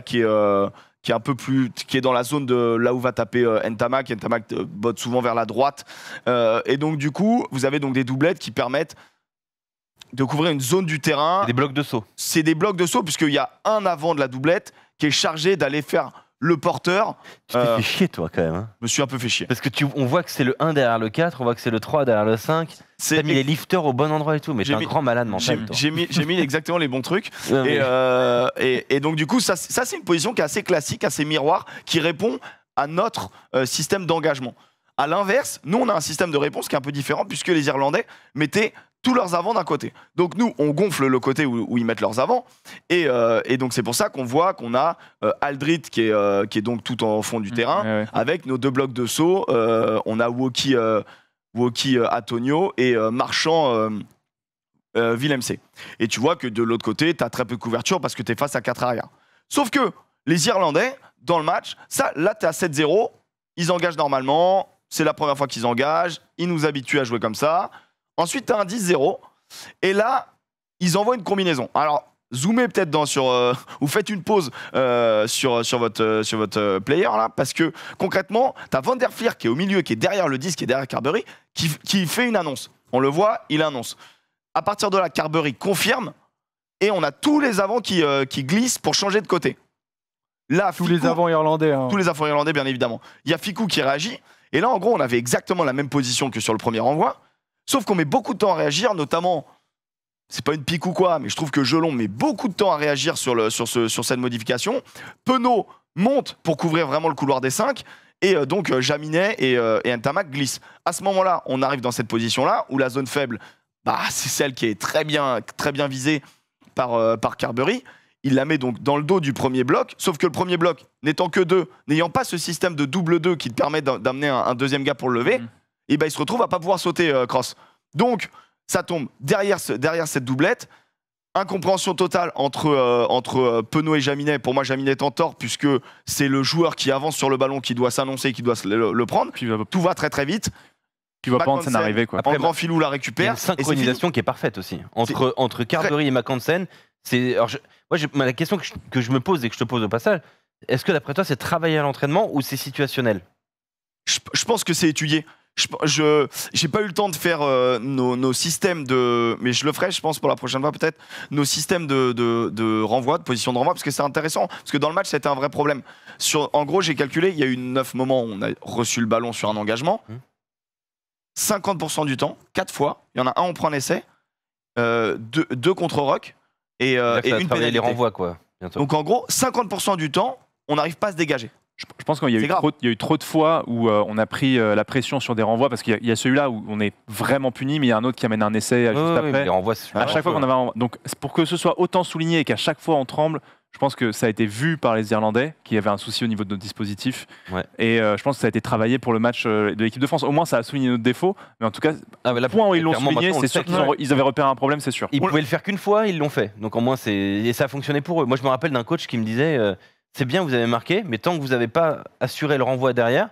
qui qui est un peu plus, qui est dans la zone de là où va taper Ntamak. Ntamak botte souvent vers la droite. Et donc, du coup, vous avez donc des doublettes qui permettent de couvrir une zone du terrain. Des blocs de saut. C'est des blocs de saut, puisqu'il y a un avant de la doublette qui est chargé d'aller faire le porteur. Tu t'es fait chier, toi, quand même. Hein. Je me suis un peu fait chier. Parce que on voit que c'est le 1 derrière le 4, on voit que c'est le 3 derrière le 5. T'as mis les lifters au bon endroit et tout, mais t'es un grand malade mental, toi. J'ai mis exactement les bons trucs. Non, mais- Et donc, du coup, ça c'est une position qui est assez classique, assez miroir, qui répond à notre système d'engagement. À l'inverse, nous, on a un système de réponse qui est un peu différent, puisque les Irlandais mettaient tous leurs avants d'un côté. Donc nous, on gonfle le côté où ils mettent leurs avants. Et donc c'est pour ça qu'on voit qu'on a Aldrit qui est donc tout en fond du terrain, Ouais, ouais. avec nos deux blocs de saut. On a Woki Antonio et Marchand Villemc. Et tu vois que de l'autre côté, tu as très peu de couverture parce que tu es face à 4 arrières. Sauf que les Irlandais, dans le match, là tu es à 7-0, ils engagent normalement, c'est la première fois qu'ils engagent, ils nous habituent à jouer comme ça. Ensuite, tu as un 10-0. Et là, ils envoient une combinaison. Alors, zoomez peut-être ou faites une pause sur votre player, là, parce que concrètement, tu as Van der Fleer qui est au milieu, qui est derrière le 10, qui est derrière Carberry, qui fait une annonce. On le voit, il annonce. À partir de là, Carberry confirme, et on a tous les avants qui glissent pour changer de côté. Là, Tous les avants irlandais. Hein. tous les avants irlandais, bien évidemment. Il y a Ficou qui réagit. Et là, en gros, on avait exactement la même position que sur le premier renvoi. Sauf qu'on met beaucoup de temps à réagir, notamment, c'est pas une pique ou quoi, mais je trouve que Jelon met beaucoup de temps à réagir sur cette modification. Penaud monte pour couvrir vraiment le couloir des 5, et donc Jaminet et Ntamak glissent. À ce moment-là, on arrive dans cette position-là, où la zone faible, c'est celle qui est très bien visée par Carberry. Il la met donc dans le dos du premier bloc, sauf que le premier bloc, n'étant que 2, n'ayant pas ce système de double 2 qui te permet d'amener un deuxième gars pour le lever, et il se retrouve à pas pouvoir sauter Cross. Donc, ça tombe derrière cette doublette. Incompréhension totale entre Penaud et Jaminet. Pour moi, Jaminet est en tort, puisque c'est le joueur qui avance sur le ballon qui doit s'annoncer, qui doit le prendre. Puis Tout va très très vite. tu vois pas Mackensen, Hansen arriver, quoi. Après, En grand filou la Il y a récupère. une synchronisation qui est parfaite aussi. Entre Carberry et Mackensen, la question que je me pose et que je te pose au passage, est-ce que d'après toi, c'est travailler à l'entraînement ou c'est situationnel? Je pense que c'est étudié. J'ai pas eu le temps de faire nos systèmes mais je le ferai, je pense, pour la prochaine fois peut-être, nos systèmes de renvoi, de position de renvoi, parce que c'est intéressant, parce que dans le match, c'était un vrai problème. En gros, j'ai calculé, il y a eu 9 moments où on a reçu le ballon sur un engagement. 50% du temps, 4 fois, il y en a un, on prend un essai, 2 contre-rock, et Là, ça va une travailler pénalité. les renvois, quoi. Bientôt. Donc en gros, 50% du temps, on n'arrive pas à se dégager. Je pense qu'il y a C'est eu grave. trop, il y a eu trop de fois où on a pris la pression sur des renvois, parce qu'il y a celui-là où on est vraiment puni, mais il y a un autre qui amène un essai juste Ouais, après. les renvois, c'est À chaque fois qu'on avait donc pour que ce soit autant souligné et qu'à chaque fois on tremble, je pense que ça a été vu par les Irlandais qui avaient un souci au niveau de notre dispositif. Ouais. Et je pense que ça a été travaillé pour le match de l'équipe de France. Au moins ça a souligné notre défaut, mais en tout cas, mais le point où ils l'ont clairement, souligné, maintenant, on c'est le sûr sait. qu'ils avaient repéré un problème, c'est sûr. Ils pouvaient le faire qu'une fois, ils l'ont fait. Donc au moins, et ça a fonctionné pour eux. Moi, je me rappelle d'un coach qui me disait c'est bien, vous avez marqué, mais tant que vous n'avez pas assuré le renvoi derrière,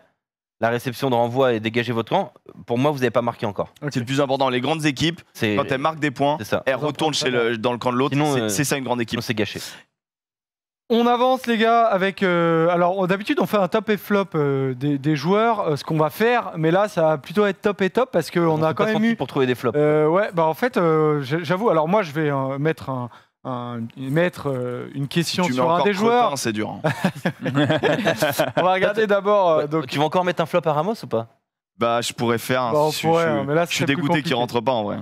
la réception de renvoi et dégager votre camp, pour moi, vous n'avez pas marqué encore. C'est le plus important. Les grandes équipes, C'est quand elles marquent des points, c'est ça. elles retournent dans le camp de l'autre. Sinon, C'est ça une grande équipe. Sinon, c'est gâché. On avance les gars avec... alors d'habitude on fait un top et flop des joueurs, ce qu'on va faire, mais là ça va plutôt être top et top parce qu'on a s'est quand pas même senti eu... pour trouver des flops. ouais, bah en fait j'avoue, alors moi je vais mettre une question Tu mets sur un encore des joueurs. Cretin, c'est dur. hein. On va regarder d'abord... donc, Tu vas encore mettre un flop à Ramos ou pas? Bah, je pourrais faire. Bah, on pourrait, hein, mais là, je suis ce serait plus dégoûté qu'il compliqué. rentre pas en vrai.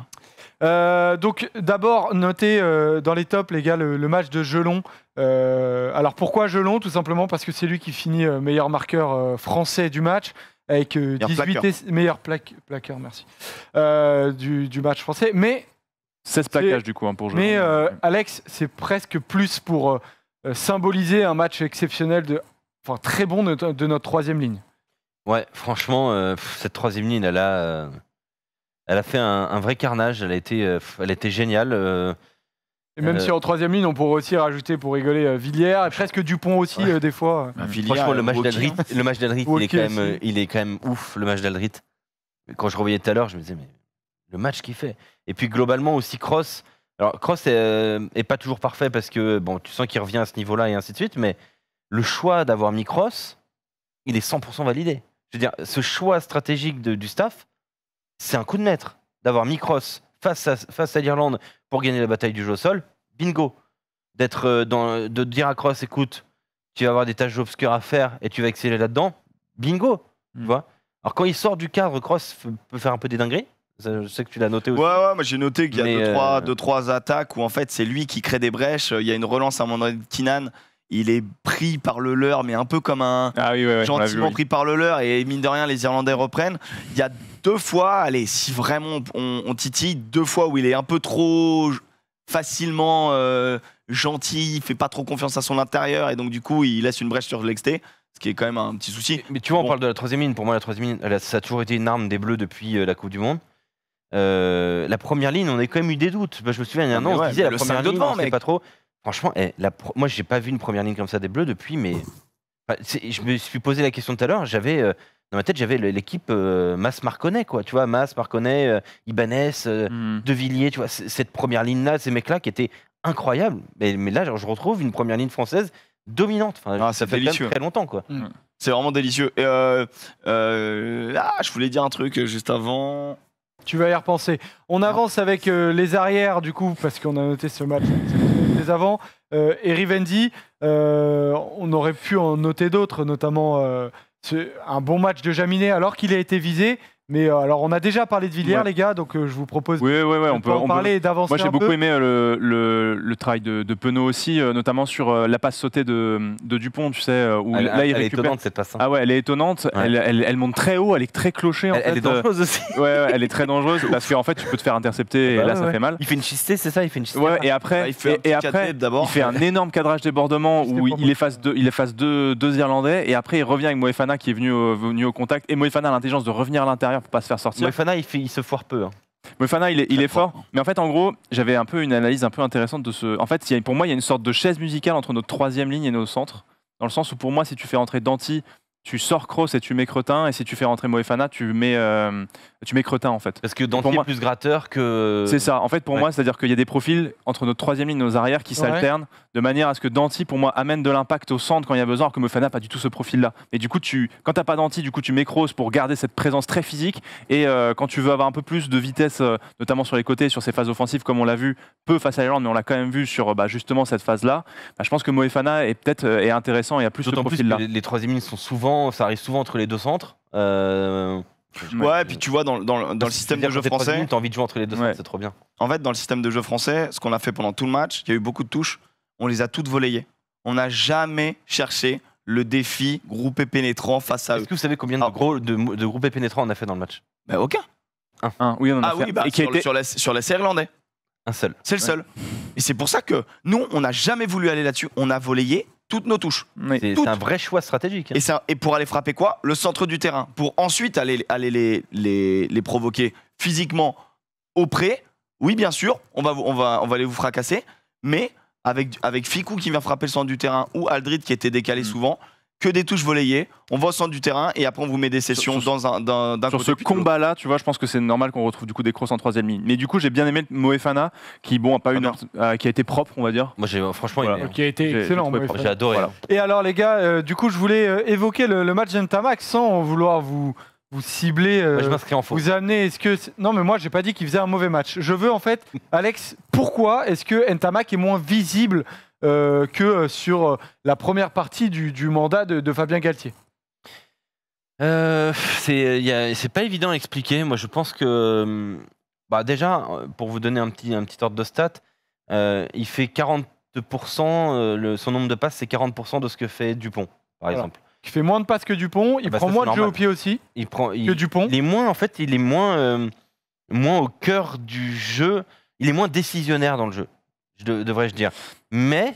donc d'abord notez dans les tops les gars le match de Jelon. Alors pourquoi Jelon? Tout simplement parce que c'est lui qui finit meilleur marqueur français du match avec 18 meilleur plaqueur, merci, du match français. Mais 16 plaquages du coup pour jouer. Mais Alex, c'est presque plus pour symboliser un match exceptionnel très bon de notre troisième ligne. Ouais, franchement, cette troisième ligne, elle a fait un vrai carnage. Elle a été géniale. Et même si en troisième ligne, on pourrait aussi rajouter pour rigoler Villiers et presque Dupont aussi des fois. Franchement, le match d'Aldrit, Woki il est quand même ouf. Le match d'Aldrit. Quand je revoyais tout à l'heure, je me disais mais le match qu'il fait. Et puis globalement aussi Cross. Alors Cross est pas toujours parfait parce que bon, tu sens qu'il revient à ce niveau-là et ainsi de suite, mais le choix d'avoir mis Kroos, il est 100% validé. Je veux dire, ce choix stratégique du staff, c'est un coup de maître. D'avoir mis Kroos face à l'Irlande pour gagner la bataille du jeu au sol, bingo. De dire à Kroos, écoute, tu vas avoir des tâches obscures à faire et tu vas exceller là-dedans, bingo. Tu vois. Alors quand il sort du cadre, Kroos peut faire un peu des dingueries. Je sais que tu l'as noté aussi. Ouais, moi j'ai noté qu'il y a Mais, deux, trois attaques où en fait c'est lui qui crée des brèches. Il y a une relance à un moment donné de Kinan. Il est pris par le leur, mais un peu comme un gentiment pris par le leur. Et mine de rien, les Irlandais reprennent. Il y a 2 fois, allez, si vraiment on titille, 2 fois où il est un peu trop facilement gentil, il fait pas trop confiance à son intérieur et donc du coup il laisse une brèche sur l'exté, ce qui est quand même un petit souci. Mais tu vois, on parle de la 3e ligne. Pour moi, la 3e ligne, ça a toujours été une arme des Bleus depuis la Coupe du Monde. La première ligne, on a quand même eu des doutes. Je me souviens, il y a un an, on se disait la première ligne, on ne sait pas trop. Franchement, moi, j'ai pas vu une première ligne comme ça des Bleus depuis, mais je me suis posé la question tout à l'heure. Dans ma tête, j'avais l'équipe Mas-Marconnet, quoi. Tu vois, Mas, Marconnet, Ibanez, De Villiers, tu vois, cette première ligne-là, ces mecs-là qui étaient incroyables. Mais là, je retrouve une première ligne française dominante. Ça fait délicieux. Très longtemps, quoi. C'est vraiment délicieux. Et je voulais dire un truc juste avant. Tu vas y repenser. On avance avec les arrières, du coup, parce qu'on a noté ce match les avant. Et Rivendi, on aurait pu en noter d'autres, notamment un bon match de Jaminet, alors qu'il a été visé. Mais alors, on a déjà parlé de Villiers, les gars, donc je vous propose on peut en parler et d'avancer un peu. Moi, j'ai beaucoup aimé le travail de Penaud aussi, notamment sur la passe sautée de Dupont, tu sais, où là, il récupère. Elle est étonnante, cette passe. Ah ouais, elle est étonnante. Ouais. Elle monte très haut, elle est très clochée. Elle est dangereuse aussi. Ouais, elle est très dangereuse parce qu'en fait, tu peux te faire intercepter et là, ça fait mal. Il fait une chistée, c'est ça? Il fait une chistée. Ouais, et après, il fait un énorme cadrage débordement où il efface deux Irlandais et après, il revient avec Moefana qui est venu au contact. Et Moefana a l'intelligence de revenir à l'intérieur pour pas se faire sortir. Moefana, il se foire peu. Moefana, il est fort. Mais en fait, en gros, j'avais un peu une analyse un peu intéressante de ce. En fait, pour moi, il y a une sorte de chaise musicale entre notre 3e ligne et nos centres. Dans le sens où, pour moi, si tu fais rentrer Danty, tu sors Kroos et tu mets Cretin. Et si tu fais rentrer Moefana, tu mets Cretin, en fait. Parce que Danty est plus gratteur que. C'est ça. En fait, pour moi, c'est-à-dire qu'il y a des profils entre notre 3e ligne et nos arrières qui s'alternent de manière à ce que Danty, pour moi, amène de l'impact au centre quand il y a besoin, alors que Moefana n'a pas du tout ce profil-là. Et du coup, quand tu n'as pas Danty, du coup, tu mets Kroos pour garder cette présence très physique. Et quand tu veux avoir un peu plus de vitesse, notamment sur les côtés, sur ces phases offensives, comme on l'a vu peu face à l'Irlande, mais on l'a quand même vu sur justement cette phase-là, je pense que Moefana est peut-être intéressant et a plus ce profil-là. Les 3e lignes ça arrive souvent entre les deux centres. Ouais, et puis tu vois, dans le système de jeu français. T'as envie de jouer entre les deux centres, c'est trop bien. En fait, dans le système de jeu français, ce qu'on a fait pendant tout le match, il y a eu beaucoup de touches, on les a toutes volleyées. On n'a jamais cherché le défi groupé pénétrant face à eux. Est-ce que vous savez combien de groupés pénétrants on a fait dans le match? Aucun. Oui, on en a fait. Sur l'essai irlandais. Un seul. C'est le seul. Et c'est pour ça que nous, on n'a jamais voulu aller là-dessus. On a volleyé toutes nos touches. C'est un vrai choix stratégique. Et pour aller frapper quoi? Le centre du terrain. Pour ensuite aller les provoquer physiquement au pré. Oui, bien sûr, on va aller vous fracasser. Mais avec Ficou qui vient frapper le centre du terrain ou Aldrid qui était décalé souvent, que des touches volleyées, on va au centre du terrain et après on vous met des sessions d'un côté. Sur ce combat-là, tu vois, je pense que c'est normal qu'on retrouve du coup des Kroos en 3e ligne. Mais du coup, j'ai bien aimé Moefana qui, qui a été propre, on va dire. Moi, franchement, qui a été excellent. J'ai adoré. Voilà. Et alors, les gars, du coup, je voulais évoquer le match d'Ntamak sans vouloir vous cibler. Je m'inscris en faux. Vous amener. Non, mais moi, j'ai pas dit qu'il faisait un mauvais match. Je veux en fait, Alex, pourquoi est-ce que Ntamak est moins visible que sur la première partie du mandat de Fabien Galtier? C'est pas évident à expliquer. Moi, je pense que déjà, pour vous donner un petit ordre de stats, il fait 42%. Son nombre de passes, c'est 40% de ce que fait Dupont, par exemple. Il fait moins de passes que Dupont. Il prend moins de jeux au pied aussi que Dupont. Il est moins au cœur du jeu. Il est moins décisionnaire dans le jeu, devrais-je dire. Mais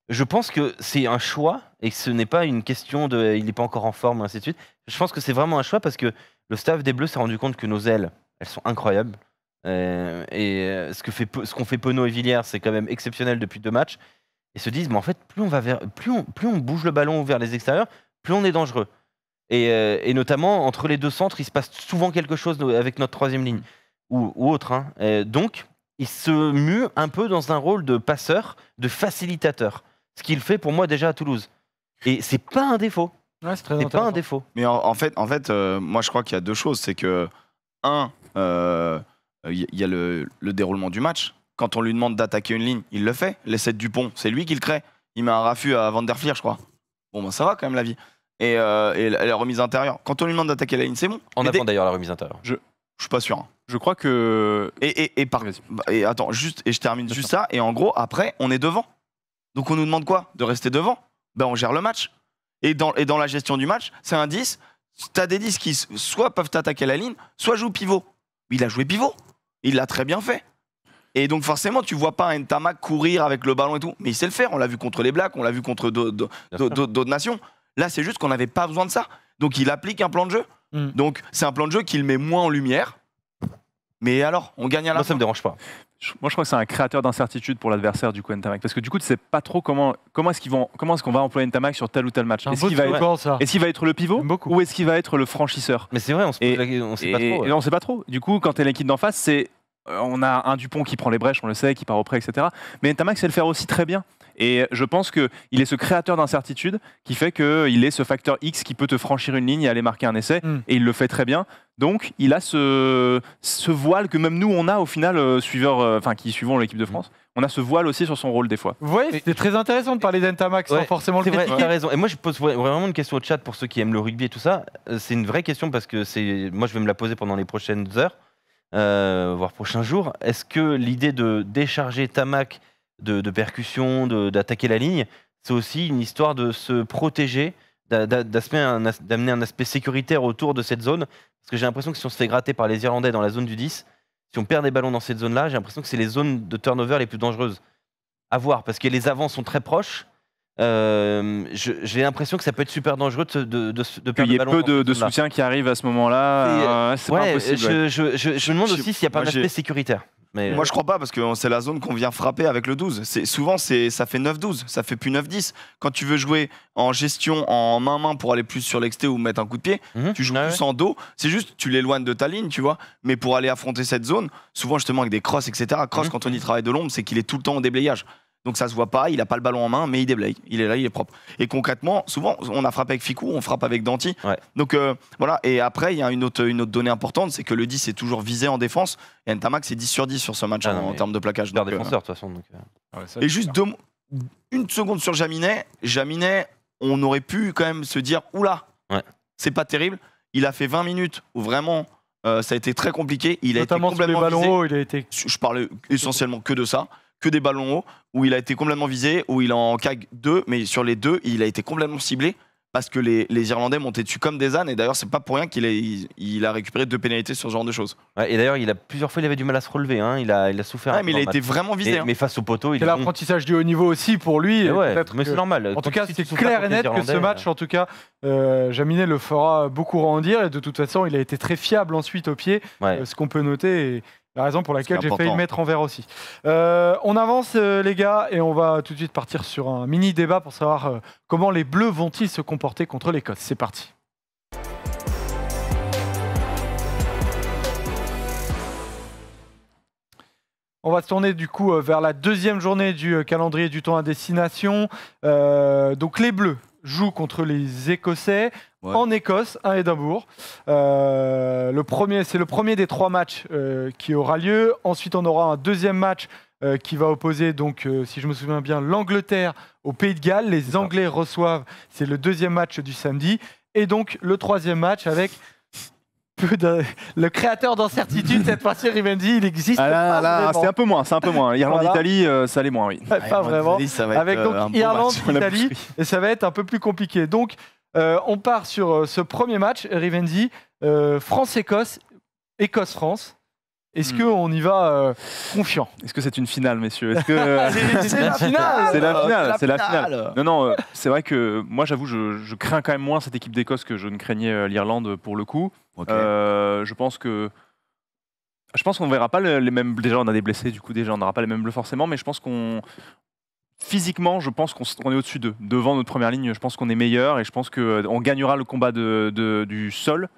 je pense que c'est un choix et que ce n'est pas une question de il n'est pas encore en forme, ainsi de suite. Je pense que c'est vraiment un choix parce que le staff des Bleus s'est rendu compte que nos ailes, elles sont incroyables. Ce qu'ont fait Penaud et Villiers, c'est quand même exceptionnel depuis 2 matchs. Et se disent, mais en fait, plus on bouge le ballon vers les extérieurs, plus on est dangereux. Et notamment, entre les deux centres, il se passe souvent quelque chose avec notre 3e ligne ou autre. Donc, il se mue un peu dans un rôle de passeur, de facilitateur. Ce qu'il fait pour moi déjà à Toulouse. Et c'est pas un défaut. Ouais, c'est très C'est pas intéressant. un défaut. Mais en fait, moi, je crois qu'il y a deux choses. C'est que, il y a le déroulement du match. Quand on lui demande d'attaquer une ligne, il le fait. L'essai de Dupont, c'est lui qui le crée. Il met un raffut à Van der Flier, je crois. Bon, ben ça va quand même la vie. Et la remise intérieure. Quand on lui demande d'attaquer la ligne, c'est bon. En Mais avant d'ailleurs la remise intérieure. Je suis pas sûr. Hein. Je crois que. Et attends, et je termine juste ça. Et en gros, après, on est devant. Donc on nous demande quoi? De rester devant. Ben on gère le match. Et dans la gestion du match, c'est un 10. T'as des 10 qui soit peuvent t'attaquer la ligne, soit jouent pivot. Il a joué pivot. Il l'a très bien fait. Et donc forcément, tu vois pas un Ntamak courir avec le ballon et tout. Mais il sait le faire. On l'a vu contre les Blacks, on l'a vu contre d'autres nations. Là, c'est juste qu'on n'avait pas besoin de ça. Donc il applique un plan de jeu. Donc c'est un plan de jeu qu'il met moins en lumière. Mais alors, on gagne à la Moi, fin. ça me dérange pas. Moi, je crois que c'est un créateur d'incertitude pour l'adversaire du coup Ntamak, parce que du coup, tu sais pas trop comment est-ce qu'on va employer Ntamak sur tel ou tel match. C'est un Est-ce beau qu'il va être slogan, ça. Est-ce qu'il va être le pivot J'aime beaucoup. ou est-ce qu'il va être le franchisseur? Mais c'est vrai, on sait pas trop. Et on sait pas trop. Du coup, quand tu es l'équipe d'en face, on a un Dupont qui prend les brèches, on le sait, qui part au près, etc. Mais Ntamak sait le faire aussi très bien. Et je pense qu'il est ce créateur d'incertitude qui fait qu'il est ce facteur X qui peut te franchir une ligne et aller marquer un essai. Et il le fait très bien. Donc, il a ce voile que même nous, on a au final, qui suivons l'équipe de France. On a ce voile aussi sur son rôle des fois. Vous voyez, c'était très intéressant de parler d'Ntamak sans forcément le C'est vrai, critiquer. t'as raison. Et moi, je pose vraiment une question au chat pour ceux qui aiment le rugby et tout ça. C'est une vraie question parce que moi, je vais me la poser pendant les prochaines heures, voire prochains jours. Est-ce que l'idée de décharger Ntamak de percussion, d'attaquer la ligne, c'est aussi une histoire de se protéger, d'amener un aspect sécuritaire autour de cette zone? Parce que j'ai l'impression que si on se fait gratter par les Irlandais dans la zone du 10, si on perd des ballons dans cette zone-là, j'ai l'impression que c'est les zones de turnover les plus dangereuses à voir, parce que les avants sont très proches. J'ai l'impression que ça peut être super dangereux de perdre Il y des a ballons. peu de soutien qui arrive à ce moment-là. C'est pas impossible. Je me demande aussi s'il n'y a pas un aspect sécuritaire. Mais Moi, je crois pas, parce que c'est la zone qu'on vient frapper avec le 12. Souvent, ça fait 9-12, ça fait plus 9-10. Quand tu veux jouer en gestion, en main-main pour aller plus sur l'exté ou mettre un coup de pied, tu joues plus en dos. C'est juste, tu l'éloignes de ta ligne, tu vois. Mais pour aller affronter cette zone, souvent, justement, avec des crosses, etc. Cross, quand on y travaille de l'ombre, c'est qu'il est tout le temps au déblayage. Donc ça se voit pas, il a pas le ballon en main, mais il déblaye. Il est là, il est propre. Et concrètement, souvent, on a frappé avec Ficou, on frappe avec Danti. Ouais. Donc voilà. Et après, il y a une autre donnée importante, c'est que le 10 est toujours visé en défense. Et Ntamak, c'est 10 sur 10 sur ce match en termes de plaquage. super Donc, défenseur de toute façon. Donc, et juste une seconde sur Jaminet. Jaminet, on aurait pu quand même se dire, oula, c'est pas terrible. Il a fait 20 minutes où vraiment ça a été très compliqué. Il a Notamment été complètement sur les ballons hauts, visé. il a été... Je parlais essentiellement que de ça, que des ballons hauts, où il a été complètement visé, où il est en CAG 2, mais sur les deux, il a été complètement ciblé parce que les Irlandais montaient dessus comme des ânes. Et d'ailleurs, c'est pas pour rien qu'il a récupéré 2 pénalités sur ce genre de choses. et d'ailleurs, plusieurs fois, il avait du mal à se relever. Hein. Il a souffert. Ouais, mais il a été vraiment visé. Mais face au poteau, C'est l'apprentissage du haut niveau aussi pour lui. Et mais c'est normal. En tout cas, c'est clair et net que ce match, en tout cas, Jaminet le fera beaucoup rendir. Et de toute façon, il a été très fiable ensuite au pied, ce qu'on peut noter. Et la raison pour laquelle j'ai failli le mettre en vert aussi. On avance, les gars, et on va tout de suite partir sur un mini débat pour savoir comment les Bleus vont-ils se comporter contre l'Écosse. C'est parti. On va se tourner du coup vers la deuxième journée du calendrier du tournoi à destination. Donc les Bleus jouent contre les Écossais en Écosse, à Édimbourg. C'est le premier des 3 matchs qui aura lieu. Ensuite, on aura un deuxième match qui va opposer, donc, si je me souviens bien, l'Angleterre au Pays de Galles. Les Anglais reçoivent, c'est le deuxième match du samedi. Et donc, le troisième match avec... le créateur d'incertitude, cette fois-ci, Rivendi, il existe pas vraiment. C'est un peu moins. Irlande-Italie, ça l'est moins, oui. Pas vraiment. Avec donc Irlande-Italie, et ça va être un peu plus compliqué. Donc, on part sur ce premier match, Rivendi, France-Écosse, Écosse-France. Est-ce qu'on y va confiant? Est-ce que c'est une finale, messieurs? C'est la finale. C'est la finale. Non, c'est vrai que moi, j'avoue, je crains quand même moins cette équipe d'Écosse que je ne craignais l'Irlande pour le coup. Je pense qu'on verra pas les mêmes. Déjà, on a des blessés, du coup, déjà, on n'aura pas les mêmes bleus forcément, mais je pense qu'on. physiquement, je pense qu'on est au-dessus d'eux. Devant notre première ligne, je pense qu'on est meilleur et je pense qu'on gagnera le combat du sol.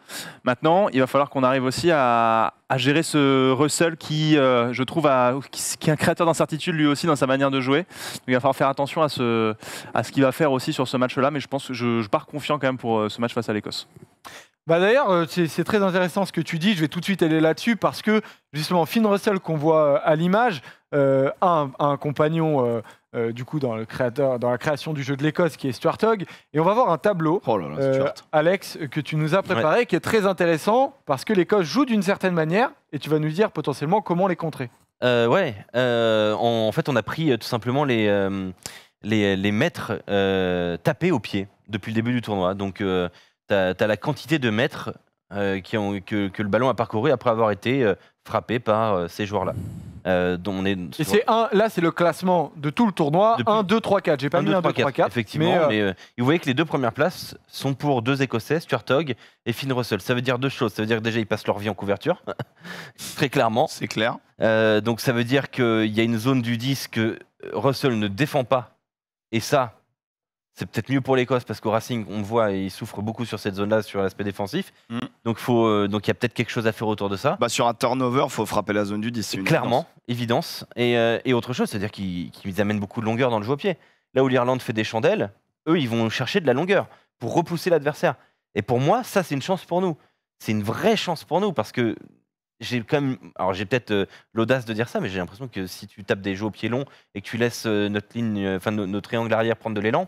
Maintenant, il va falloir qu'on arrive aussi à gérer ce Russell qui, je trouve, qui est un créateur d'incertitude lui aussi dans sa manière de jouer. Donc, il va falloir faire attention à ce qu'il va faire aussi sur ce match-là, mais je pense que je pars confiant quand même pour ce match face à l'Écosse. Bah d'ailleurs, c'est très intéressant ce que tu dis. Je vais tout de suite aller là-dessus parce que justement, Finn Russell qu'on voit à l'image, un compagnon du coup dans la création du jeu de l'Écosse qui est Stuart Hogg, et on va voir un tableau, Oh là là, Stuart. Alex, que tu nous as préparé, qui est très intéressant parce que l'Écosse joue d'une certaine manière et tu vas nous dire potentiellement comment les contrer. En fait, on a pris tout simplement les mètres tapés au pied depuis le début du tournoi. Donc, tu as la quantité de mètres que le ballon a parcouru après avoir été frappé par ces joueurs-là. Et là, c'est le classement de tout le tournoi. 1, 2, 3, 4. J'ai pas mis 1, 2, 3, 4. Effectivement, mais vous voyez que les deux premières places sont pour deux Écossais, Stuart Hogg et Finn Russell. Ça veut dire deux choses. Ça veut dire que déjà, ils passent leur vie en couverture, très clairement. C'est clair. Donc ça veut dire qu'il y a une zone du 10 que Russell ne défend pas. Et ça, c'est peut-être mieux pour l'Écosse parce qu'au Racing, on le voit, il souffre beaucoup sur cette zone-là, sur l'aspect défensif. Donc il y a peut-être quelque chose à faire autour de ça. Bah, sur un turnover, il faut frapper la zone du 10. C'est clairement, évidence. Et autre chose, c'est-à-dire qu'ils amènent beaucoup de longueur dans le jeu au pied. Là où l'Irlande fait des chandelles, eux, ils vont chercher de la longueur pour repousser l'adversaire. Et pour moi, ça, c'est une chance pour nous. C'est une vraie chance pour nous parce que j'ai peut-être l'audace de dire ça, mais j'ai l'impression que si tu tapes des jeux au pied long et que tu laisses notre triangle arrière prendre de l'élan,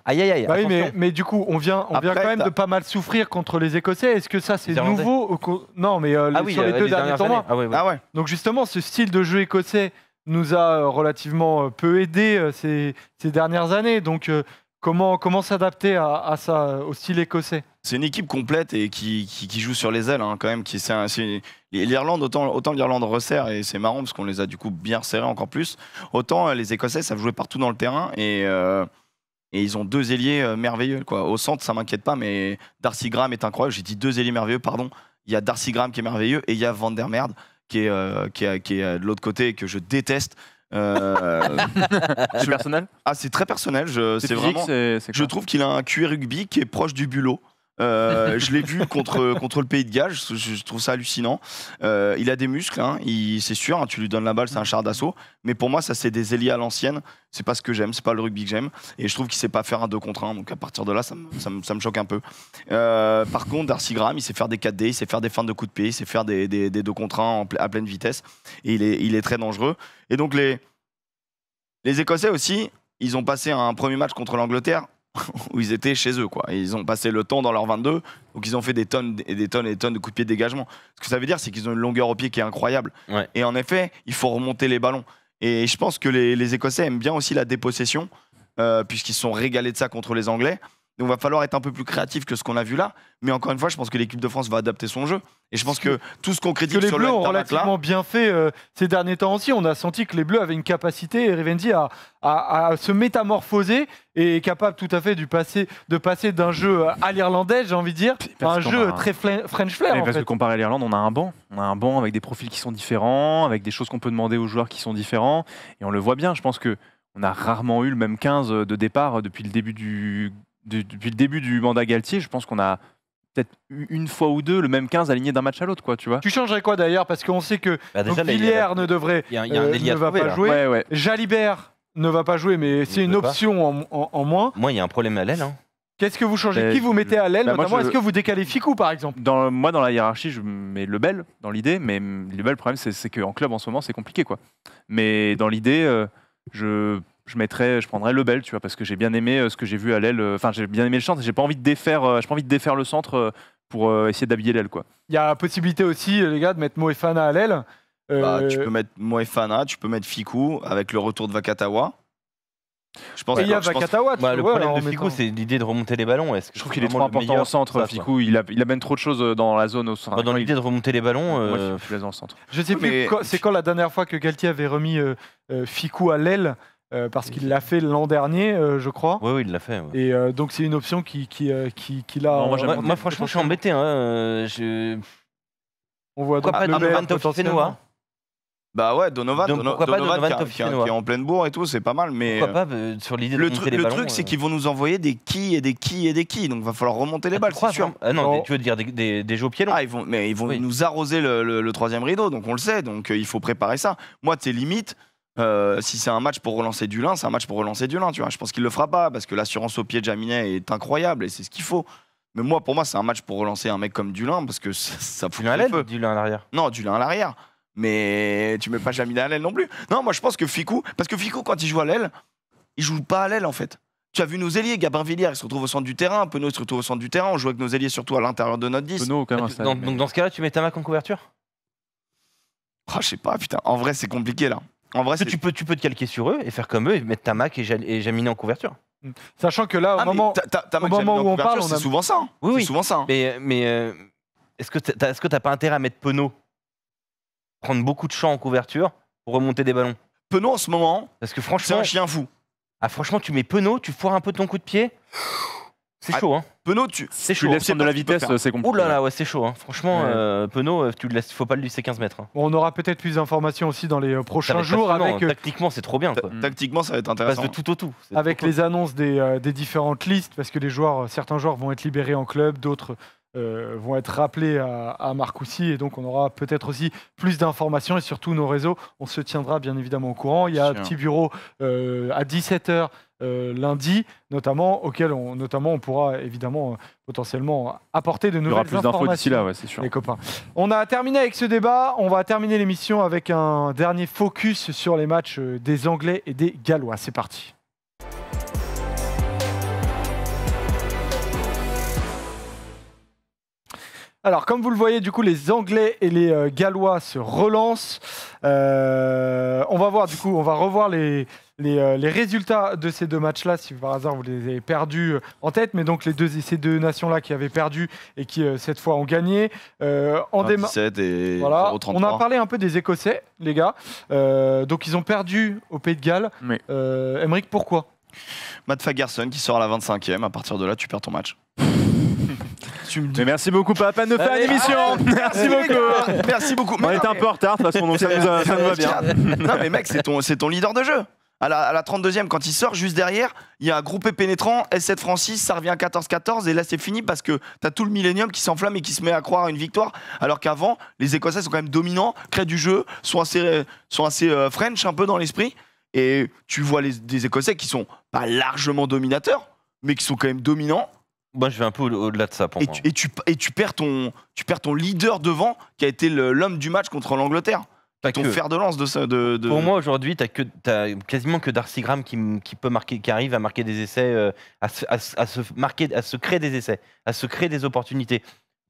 aïe, bah oui, mais du coup, on vient quand même de pas mal souffrir contre les Écossais. Est-ce que ça, c'est nouveau Non, mais sur les deux derniers tournois. Ah ouais. Donc justement, ce style de jeu écossais nous a relativement peu aidé ces dernières années. Donc comment s'adapter à ça, au style écossais? C'est une équipe complète et qui joue sur les ailes, hein, quand même. L'Irlande, autant l'Irlande resserre, et c'est marrant parce qu'on les a du coup bien resserrés encore plus. Autant les Écossais savent jouer partout dans le terrain et ils ont deux ailiers merveilleux, quoi. Au centre, ça m'inquiète pas, mais Darcy Graham est incroyable. J'ai dit deux ailiers merveilleux, pardon. Il y a Darcy Graham qui est merveilleux et il y a Van der Merde qui est de l'autre côté et que je déteste. C'est personnel ? Ah, c'est très personnel. Je trouve qu'il a un QI rugby qui est proche du bulot. Je l'ai vu contre le Pays de Galles, je trouve ça hallucinant. Il a des muscles, hein, c'est sûr, hein, tu lui donnes la balle, c'est un char d'assaut. Mais pour moi, ça c'est des ailiers à l'ancienne. C'est pas ce que j'aime, c'est pas le rugby que j'aime. Et je trouve qu'il sait pas faire un 2 contre 1. Donc à partir de là, ça me choque un peu. Par contre, Darcy Graham, il sait faire des 4D, il sait faire des feintes de coups de pied, il sait faire des 2 contre 1 à pleine vitesse. Et il est très dangereux. Et donc les Écossais aussi, ils ont passé un premier match contre l'Angleterre où ils étaient chez eux, quoi. Et ils ont passé le temps dans leur 22, donc ils ont fait des tonnes et des tonnes et des tonnes de coups de pied de dégagement. Ce que ça veut dire, c'est qu'ils ont une longueur au pied qui est incroyable. Ouais. Et en effet, il faut remonter les ballons. Et je pense que les Écossais aiment bien aussi la dépossession, puisqu'ils se sont régalés de ça contre les Anglais. Donc il va falloir être un peu plus créatif que ce qu'on a vu là. Mais encore une fois, je pense que l'équipe de France va adapter son jeu. Et je pense que tout ce qu'on critique les sur Bleus le ont tarmac relativement bien fait ces derniers temps aussi. On a senti que les Bleus avaient une capacité, Rivendi, à se métamorphoser et capable tout à fait de passer d'un jeu à l'irlandais, j'ai envie de dire, à un jeu très French flair. Parce que comparé à l'Irlande, on a un banc. On a un banc avec des profils qui sont différents, avec des choses qu'on peut demander aux joueurs qui sont différents. Et on le voit bien. Je pense qu'on a rarement eu le même 15 de départ depuis le début du mandat Galtier. Je pense qu'on a peut-être une fois ou deux le même 15 aligné d'un match à l'autre, quoi, tu vois. Tu changerais quoi d'ailleurs? Parce qu'on sait que Villiers ne va pas jouer. Ouais. Jalibert ne va pas jouer, mais c'est une option en moins. Moi, il y a un problème à l'aile. Hein. Qu'est-ce que vous changez? Qui vous mettez à l'aile notamment? Est-ce que vous décalez Ficou, par exemple? Moi, dans la hiérarchie, je mets Lebel dans l'idée, mais Lebel, le problème, c'est qu'en club, en ce moment, c'est compliqué, quoi. Mais dans l'idée, je prendrais Lebel, tu vois, parce que j'ai bien aimé ce que j'ai vu à l'aile. Enfin, j'ai bien aimé le centre. J'ai pas envie de défaire le centre pour essayer d'habiller l'aile, quoi. Il y a la possibilité aussi, les gars, de mettre Moefana à l'aile. Tu peux mettre Moefana, tu peux mettre Ficou avec le retour de Vakatawa. Je pense. Et il y a Vakatawa. Le problème de Ficou, c'est l'idée de remonter les ballons. Je trouve qu'il est trop important au centre. Ficou, il amène trop de choses dans la zone au centre. Dans l'idée de remonter les ballons, moi, je suis dans le centre. Je sais plus. C'est quand la dernière fois que Galtier avait remis Ficou à l'aile. Parce qu'il l'a fait l'an dernier, je crois. Oui, il l'a fait. Ouais. Et donc c'est une option qu'il a. Moi, franchement, je suis embêté. Hein. On voit Van Tofenoa. Bah ouais, Donovan, Donc, pourquoi pas Donovan qui est en pleine bourre et tout, c'est pas mal. Mais Pourquoi pas sur l'idée de remonter les le ballons. truc, c'est qu'ils vont nous envoyer des qui et des qui et des qui. Donc va falloir remonter les balles, c'est sûr. Ah non, Non. tu veux dire des jeux au pied long. Ah, ils vont Oui. nous arroser le troisième rideau, donc on le sait. Donc il faut préparer ça. Moi, c'est limite. Si c'est un match pour relancer Dulin, c'est un match pour relancer Dulin, tu vois. Je pense qu'il le fera pas parce que l'assurance au pied de Jaminet est incroyable et c'est ce qu'il faut. Mais moi, pour moi, c'est un match pour relancer un mec comme Dulin parce que ça fout Dulin à le l'aile feu. ou Dulin à l'arrière? Non, Dulin à l'arrière. Mais tu mets pas Jaminet à l'aile non plus. Non, moi je pense que Ficou, parce que Ficou quand il joue à l'aile, il joue pas à l'aile en fait. Tu as vu nos ailiers, Gabin Villiers, il se retrouve au centre du terrain, Penaud il se retrouve au centre du terrain, on joue avec nos ailiers surtout à l'intérieur de notre 10. Penaud, quand même, ça, Donc dans ce cas-là, tu mets Tamac en couverture? Ah, je sais pas, putain. En vrai, c'est compliqué là. En vrai, Parce que tu peux te calquer sur eux et faire comme eux et mettre Tamac et Jaminet en couverture. Sachant que là, au moment au moment où on parle, on c'est a- souvent ça. Hein. Oui, oui. C'est souvent ça. Hein. Mais est-ce que t'as pas intérêt à mettre Penaud, prendre beaucoup de champs en couverture pour remonter des ballons? Penaud en ce moment, Parce que c'est franchement, un chien fou. franchement, tu mets Penaud, tu foires un peu ton coup de pied. C'est Ah, chaud, hein. Penaud, C'est Tu chaud. laisses sais prendre de pas la ce qu'il peut vitesse, faire. c'est compliqué. Ouh là là, ouais, c'est chaud. Hein. Franchement, Ouais. Penaud, faut pas le laisser 15 mètres. Hein. on aura peut-être plus d'informations aussi dans les Ça va prochains être jours passionnant, avec, hein. Tactiquement, c'est trop bien. Quoi. Tactiquement, ça va être On passe intéressant. de tout au tout. C'est avec trop les annonces des différentes listes, parce que les joueurs, certains joueurs vont être libérés en club, d'autres vont être rappelés à Marcoussis, et donc on aura peut-être aussi plus d'informations, et surtout nos réseaux, on se tiendra bien évidemment au courant. Il y a un Sûr. petit bureau à 17h lundi, notamment, auquel on pourra évidemment potentiellement apporter de Il y aura nouvelles plus d'infos d'ici informations. là, ouais, c'est sûr. Les copains. On a terminé avec ce débat. On va terminer l'émission avec un dernier focus sur les matchs des Anglais et des Gallois. C'est parti. Alors, comme vous le voyez, du coup, les Anglais et les Gallois se relancent. On va voir, du coup, on va revoir les résultats de ces deux matchs-là, si par hasard vous les avez perdus en tête, mais donc ces deux nations-là qui avaient perdu et qui, cette fois, ont gagné. En déma- 17 et Voilà. 0,33. On a parlé un peu des Écossais, les gars. Donc, ils ont perdu au Pays de Galles. Oui. Aymeric, pourquoi? Matt Fagerson qui sort à la 25e. À partir de là, tu perds ton match. Tu me dis. Mais merci beaucoup, Papa, de faire Allez, l'émission. Merci beaucoup. Merci beaucoup. On était un peu en retard, de toute façon, donc ça nous va bien. Non mais mec, c'est ton leader de jeu. À la 32e, quand il sort, juste derrière, il y a un groupé pénétrant, S7 Francis, ça revient à 14-14, et là c'est fini parce que t'as tout le Millennium qui s'enflamme et qui se met à croire à une victoire, alors qu'avant, les Écossais sont quand même dominants, créent du jeu, sont assez French un peu dans l'esprit, et tu vois des Écossais qui sont pas largement dominateurs, mais qui sont quand même dominants, Moi, je vais un peu au-delà de ça pour moi. et tu perds ton leader devant, qui a été l'homme du match contre l'Angleterre. Pas Ton que. fer de lance de. Pour moi, aujourd'hui, t'as quasiment que Darcy Graham qui peut marquer, qui arrive à marquer des essais, à se créer des essais, à se créer des opportunités.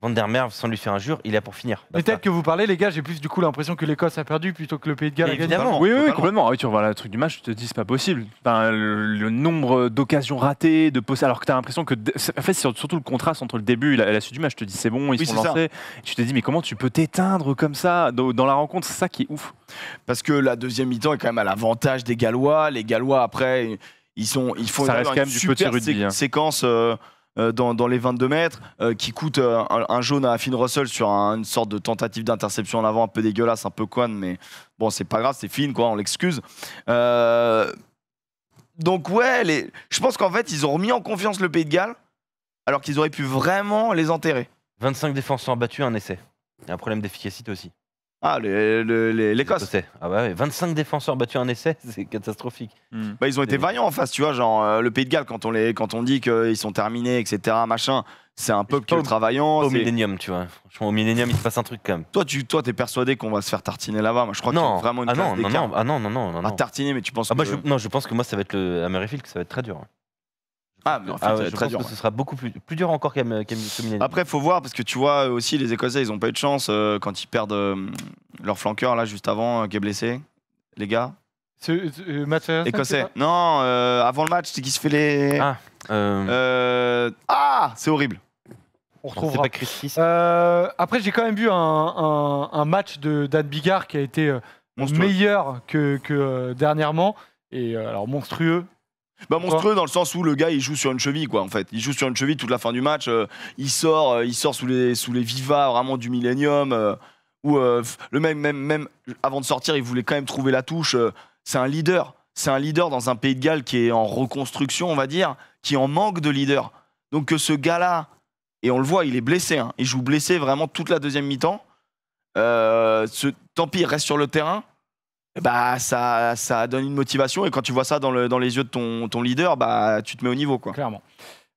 Van der Merwe, sans lui faire injure, il est là pour finir. Peut-être que vous parlez, les gars, j'ai plus du coup l'impression que l'Écosse a perdu plutôt que le Pays de Galles a gagné. Évidemment. Oui, Totalement. complètement. Ah oui, tu revois le truc du match, tu te dis, c'est pas possible. Enfin, le nombre d'occasions ratées, alors que tu as l'impression que. En fait, c'est surtout le contraste entre le début et la suite du match. Je te dis, c'est bon, ils Oui, sont c'est ça. lancés. Et tu te dis, mais comment tu peux t'éteindre comme ça dans la rencontre? C'est ça qui est ouf. Parce que la deuxième mi-temps est quand même à l'avantage des Gallois. Les Gallois, après, ils font Ça reste quand même du petit rugby, hein. séquence dans les 22 mètres qui coûte un jaune à Finn Russell sur une sorte de tentative d'interception en avant un peu dégueulasse, un peu conne, mais bon, c'est pas grave, c'est Finn, quoi, on l'excuse. Donc, ouais, je pense qu'en fait, ils ont remis en confiance le Pays de Galles alors qu'ils auraient pu vraiment les enterrer. 25 défenseurs battus, un essai. Il y a un problème d'efficacité aussi. Ah, l'Écosse. Écossais. Ah bah ouais, 25 défenseurs battus, un essai, c'est catastrophique. Bah, ils ont été vaillants en face, tu vois, genre le Pays de Galles, quand on dit qu'ils sont terminés, etc., machin, c'est un peuple qui est travaillant. Au c'est- Millennium, tu vois. Franchement, au Millennium, il se passe un truc quand même. Toi, t'es persuadé qu'on va se faire tartiner là-bas. Moi, je crois qu'il y a Non, vraiment une ah classe non, non, d'écart. non, ah non, non, non, non. À tartiner, mais tu penses Ah bah, que... je pense que moi, ça va être à Murrayfield, que ça va être très dur. Ah, mais en fait, Ah ça ouais, va je être très pense dur. que ouais. ce sera beaucoup plus dur encore qu'à Millennium. Après, faut voir, parce que tu vois, aussi, les Écossais, ils ont pas eu de chance quand ils perdent leur flanqueur, là, juste avant, qui est blessé. Les gars. Matt Fagerson, Écossais. Non, avant le match, c'est qui se fait les... C'est horrible. on c'est retrouvera. pas Chris Kiss. Après, j'ai quand même vu un match de Dan Bigard qui a été Monstrueux. meilleur que dernièrement. Et alors, monstrueux. Bah monstrueux dans le sens où le gars il joue sur une cheville quoi en fait. Il joue sur une cheville toute la fin du match. Il sort sous les vivas vraiment du Millennium. où le même avant de sortir, il voulait quand même trouver la touche. C'est un leader. C'est un leader dans un pays de Galles qui est en reconstruction, on va dire, qui en manque de leader. Donc que ce gars-là, et on le voit, il est blessé. Hein, il joue blessé vraiment toute la deuxième mi-temps. Tant pis, il reste sur le terrain. Bah, ça donne une motivation. Et quand tu vois ça dans les yeux de ton leader, bah, tu te mets au niveau, quoi. Clairement.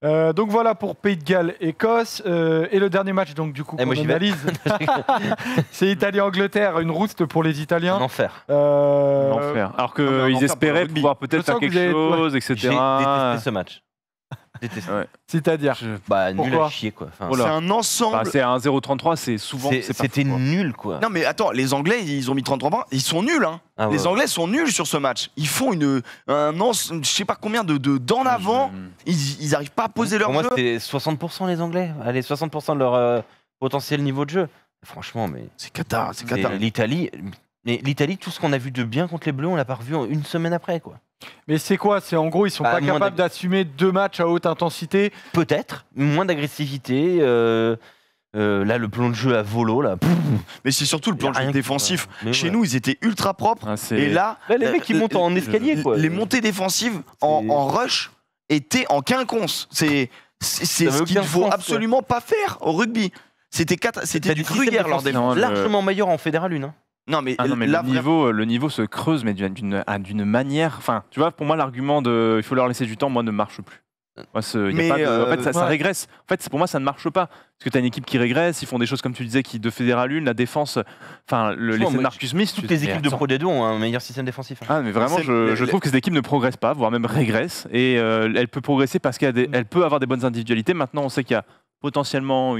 Donc voilà pour Pays de Galles, Écosse. Et le dernier match, donc du coup, qu'on analyse, c'est Italie-Angleterre, une rouste pour les Italiens. Un enfer. L'enfer. Alors qu'ils espéraient pouvoir peut-être faire quelque chose, etc. J'ai détesté ce match. Ouais. C'est-à-dire nul à chier, quoi. Enfin, c'est un ensemble. C'est un 0-33, c'est souvent. C'était nul, quoi. Non, mais attends, les Anglais, ils ont mis 33 points. Ils sont nuls, hein. Ah, les Anglais sont nuls sur ce match. Ils font je sais pas combien d'en avant. Ils arrivent pas à poser leur jeu. Pour moi, jeu. c'était 60% les Anglais. Allez, 60% de leur potentiel niveau de jeu. Franchement, mais. C'est cata. L'Italie, tout ce qu'on a vu de bien contre les Bleus, on l'a pas revu une semaine après, quoi. Mais c'est quoi? C'est en gros, ils sont pas capables d'assumer 2 matchs à haute intensité. Peut-être, moins d'agressivité. Là, le plan de jeu à volo, là. Mais c'est surtout le plan de jeu défensif. Chez nous, ils étaient ultra propres. Et là, les mecs, ils montent en escalier, quoi. Les montées défensives en rush étaient en quinconce. C'est ce qu'il ne faut absolument pas faire au rugby. C'était du gruyère leur défense. Largement meilleur en Fédéral 1. Hein. Non, mais le niveau se creuse, mais d'une manière. Enfin, tu vois, pour moi, l'argument de il faut leur laisser du temps, moi, ne marche plus. Moi, en fait, ça régresse. En fait, pour moi, ça ne marche pas. Parce que tu as une équipe qui régresse, ils font des choses comme tu disais, de Fédéral 1, la défense. Enfin, l'effet de Marcus Smith. Toutes les équipes de Pro D2 ont un meilleur système défensif. Ah, mais vraiment, je trouve que cette équipe ne progresse pas, voire même régresse. Et elle peut progresser parce qu'elle peut avoir des bonnes individualités. Maintenant, on sait qu'il y a potentiellement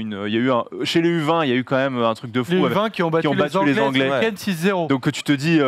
chez les U20 il y a eu quand même un truc de fou. Les U20 qui ont battu les Anglais 6-0. Donc tu te dis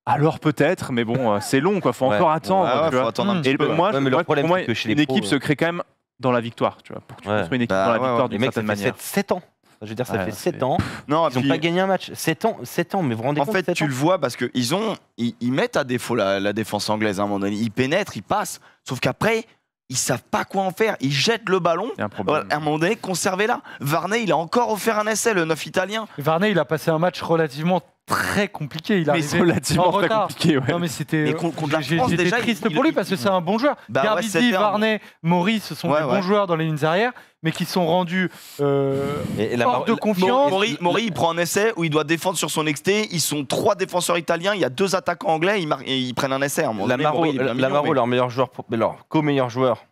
alors peut-être, mais bon c'est long quoi, faut encore attendre. Faut attendre un petit peu. Moi, pour moi une équipe se crée quand même dans la victoire, tu vois, pour que tu construis une équipe dans la victoire d'une certaine manière. 7 ans. Je veux dire, ça fait 7 ans. Non, ils n'ont pas gagné un match. 7 ans, mais vous vous rendez compte? En fait, tu le vois parce qu'ils mettent à défaut la défense anglaise à un moment donné. Ils pénètrent, ils passent. Sauf qu'après, ils savent pas quoi en faire. Ils jettent le ballon. À un moment donné, conservez-la. Varney, il a encore offert un essai, le 9 italien. Varney, il a passé un match relativement très compliqué. Relativement très compliqué, ouais. Non, mais c'était. Contre la France, j'étais triste pour lui parce que c'est un bon joueur. Garbisi, Varney, Maurice, ce sont des bons joueurs dans les lignes arrières, mais qui sont rendus hors de confiance. Maury, il prend un essai où il doit défendre sur son XT. Ils sont 3 défenseurs italiens. Il y a 2 attaquants anglais. Ils prennent un essai. Lamaro, leur meilleur joueur, leur co-meilleur joueur.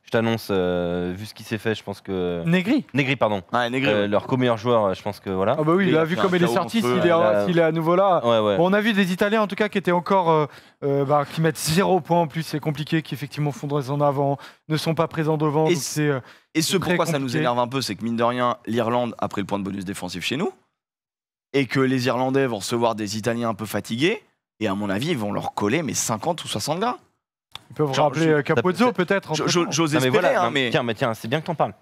Je t'annonce, vu ce qui s'est fait, je pense que. Negri, pardon. Ouais, Negri. Leur co-meilleur joueur, je pense que voilà. Ah bah oui, il a vu comme il est sorti, s'il est à nouveau là. Ouais. Bon, on a vu des Italiens en tout cas qui étaient encore. Qui mettent 0 points en plus, c'est compliqué, qui effectivement font en avant, ne sont pas présents devant. Et pourquoi ça nous énerve un peu, c'est que mine de rien, l'Irlande a pris le point de bonus défensif chez nous. Et que les Irlandais vont recevoir des Italiens un peu fatigués. Et à mon avis, ils vont leur coller 50 ou 60 gras. Ils peuvent rappeler Capozzo peut-être. J'ose espérer, mais... Tiens, c'est bien que t'en parles.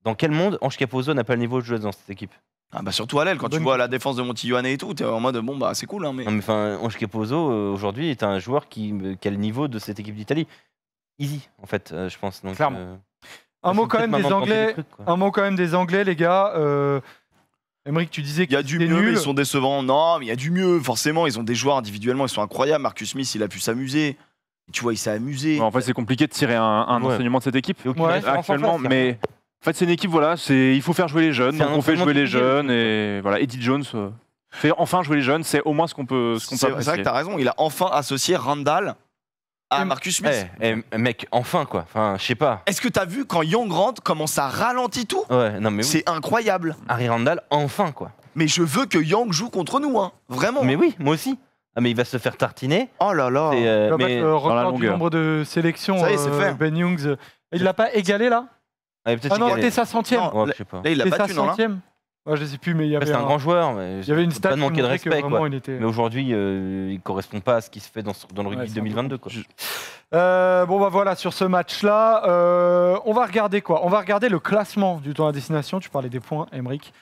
Dans quel monde Ange Capozzo n'a pas le niveau de jouer dans cette équipe? Ah bah surtout à l'aile, quand tu vois la défense de Montiglione et tout, t'es en mode bon bah c'est cool hein, mais... Non mais enfin, Ange Capozzo aujourd'hui est un joueur qui a le niveau de cette équipe d'Italie. Easy en fait, je pense. Donc, clairement. Un mot quand même des Anglais, les gars. Aymeric, tu disais qu'il y a du mieux, mais ils sont décevants. Non, mais il y a du mieux, forcément. Ils ont des joueurs individuellement, ils sont incroyables. Marcus Smith, il a pu s'amuser. Tu vois, il s'est amusé. En fait, c'est compliqué de tirer un enseignement de cette équipe actuellement, mais en fait, c'est une équipe, voilà, il faut faire jouer les jeunes. Donc on fait jouer les jeunes et voilà, Eddie Jones fait enfin jouer les jeunes, c'est au moins ce qu'on peut apprécier. C'est vrai que t'as raison, il a enfin associé Randall à Marcus Smith. Mec, enfin quoi, enfin, je sais pas. Est-ce que t'as vu quand Young rentre, comment ça ralentit tout? Ouais, non mais c'est incroyable. Harry Randall, enfin quoi. Mais je veux que Young joue contre nous, hein, vraiment. Mais oui, moi aussi. Ah mais il va se faire tartiner. Oh là là. Il va battre le record du nombre de sélections. Ça y est, c'est fait. Ben Youngs. Il l'a pas égalé là? Ah non, c'était sa 100e. Ouais, je sais pas. Là, il l'a battu, non? Ouais, je sais plus, mais il y avait. C'est un grand joueur. Mais il y avait une stat pas de manquer de respect. Quoi. Mais aujourd'hui, il correspond pas à ce qui se fait dans le rugby 2022. Quoi. Bon bah voilà, sur ce match-là, on va regarder quoi? On va regarder le classement du tournoi à destination. Tu parlais des points, Aymeric.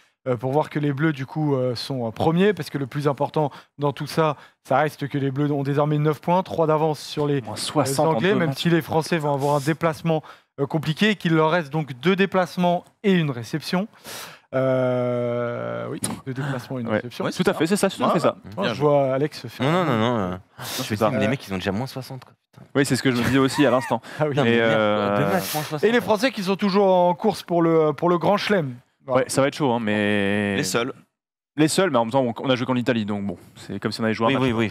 Pour voir que les Bleus du coup sont premiers, parce que le plus important dans tout ça, ça reste que les Bleus ont désormais 9 points, 3 d'avance sur les Anglais, même si les Français vont avoir un déplacement compliqué et qu'il leur reste donc 2 déplacements et une réception. Oui, 2 déplacements, une Ouais. réception. Ouais, Tout à fait, c'est ça, tout à fait ça. Ouais, je vois Alex se faire. Non. Je c'est me dis, mais les ça. mecs, ils ont déjà moins 60. Quoi. Oui, c'est ce que je me disais aussi à l'instant. Ah oui. Putain, Et, mais merde, 2 matchs, moins 60. Et les Français qui sont toujours en course pour le Grand Chelem. Voilà. Ouais, ça va être chaud, hein, mais. Les seuls. Les seuls, mais en même temps, on a joué contre l'Italie, donc bon, c'est comme si on avait joué un match. Oui.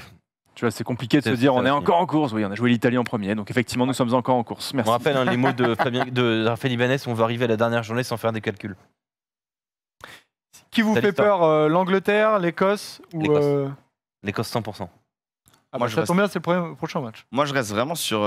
Tu vois, c'est compliqué de se C'est dire ça on est aussi. encore en course. Oui, on a joué l'Italie en premier, donc effectivement, nous sommes encore en course. On Merci. rappelle les mots de Raphaël Ibanez, on va arriver à la dernière journée sans faire des calculs. Qui vous T'as fait l'histoire. peur, l'Angleterre, l'Écosse ou L'Écosse. L'Écosse 100%. Ah Moi, bah, je ça reste- tombe bien, c'est le prochain match. Moi, je reste vraiment sur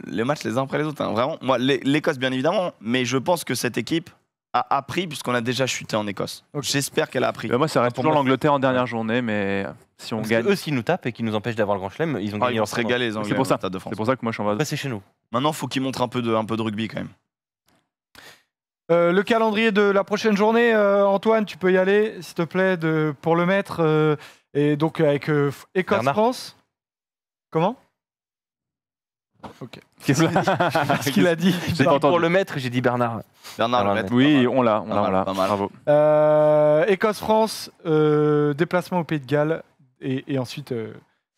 les matchs les uns après les autres. Hein. Vraiment, moi, l'Écosse, bien évidemment, mais je pense que cette équipe a appris puisqu'on a déjà chuté en Écosse. Ok. J'espère qu'elle a appris. Moi, ça reste Pour toujours moi, l'Angleterre en dernière journée, mais si on Parce gagne. que eux, s'ils nous tapent et qu'ils nous empêchent d'avoir le grand chelem, ils ont Ah, gagné ils vont leur se tournoi. régaler, les Anglais, C'est pour ça. au Stade de France. C'est pour ça que moi, je suis en bas. Après, c'est chez nous. Maintenant, il faut qu'ils montrent un peu de rugby quand même. Le calendrier de la prochaine journée, Antoine, tu peux y aller, s'il te plaît, pour le mettre. Et donc avec Bernard. Écosse-France. Comment Ok. Qu'est-ce Ce qu'il a dit. J'ai pas entendu. Pour le maître, j'ai dit Bernard. Bernard Alors, Lemaitre. Oui, on l'a. Pas mal. Bravo. Écosse-France, déplacement au Pays de Galles. Et ensuite,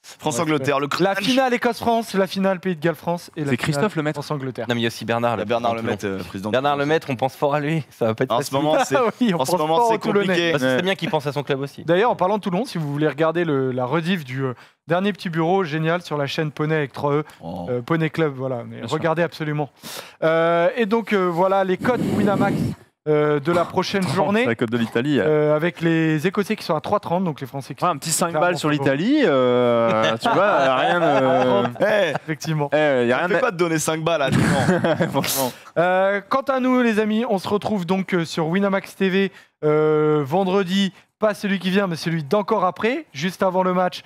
France-Angleterre, le la crunch. finale Écosse-France, la finale Pays de Galles-France. Et la C'est finale Christophe Lemaitre. France-Angleterre. Non, mais il y a aussi Bernard. Il y a le Bernard président de Toulon. Lemaitre, président. de Bernard Toulon. Lemaitre, on pense fort à lui. Ça va pas être En ce facile. moment, c'est Ah oui, on en ce pense moment, pas c'est aux Toulonnais. compliqué. Bah, c'est bien qu'il pense à son club aussi. D'ailleurs, en parlant de Toulon, si vous voulez regarder la rediff du dernier petit bureau génial sur la chaîne Poney avec 3E, Oh. Poney Club, voilà, mais Bien sûr. regardez absolument. Et donc voilà les cotes Winamax de la prochaine journée, C'est la cote de l'Italie. avec les Écossais qui sont à 3,30, donc les Français qui Ouais, sont un petit 5 clairement balles sur favoris. l'Italie, tu vois, rien de. Eh, Effectivement. Il y a ça rien fait de. pas de donner 5 balles à tout le monde. Franchement. Quant à nous, les amis, on se retrouve donc sur Winamax TV vendredi. Pas celui qui vient, mais celui d'encore après, juste avant le match.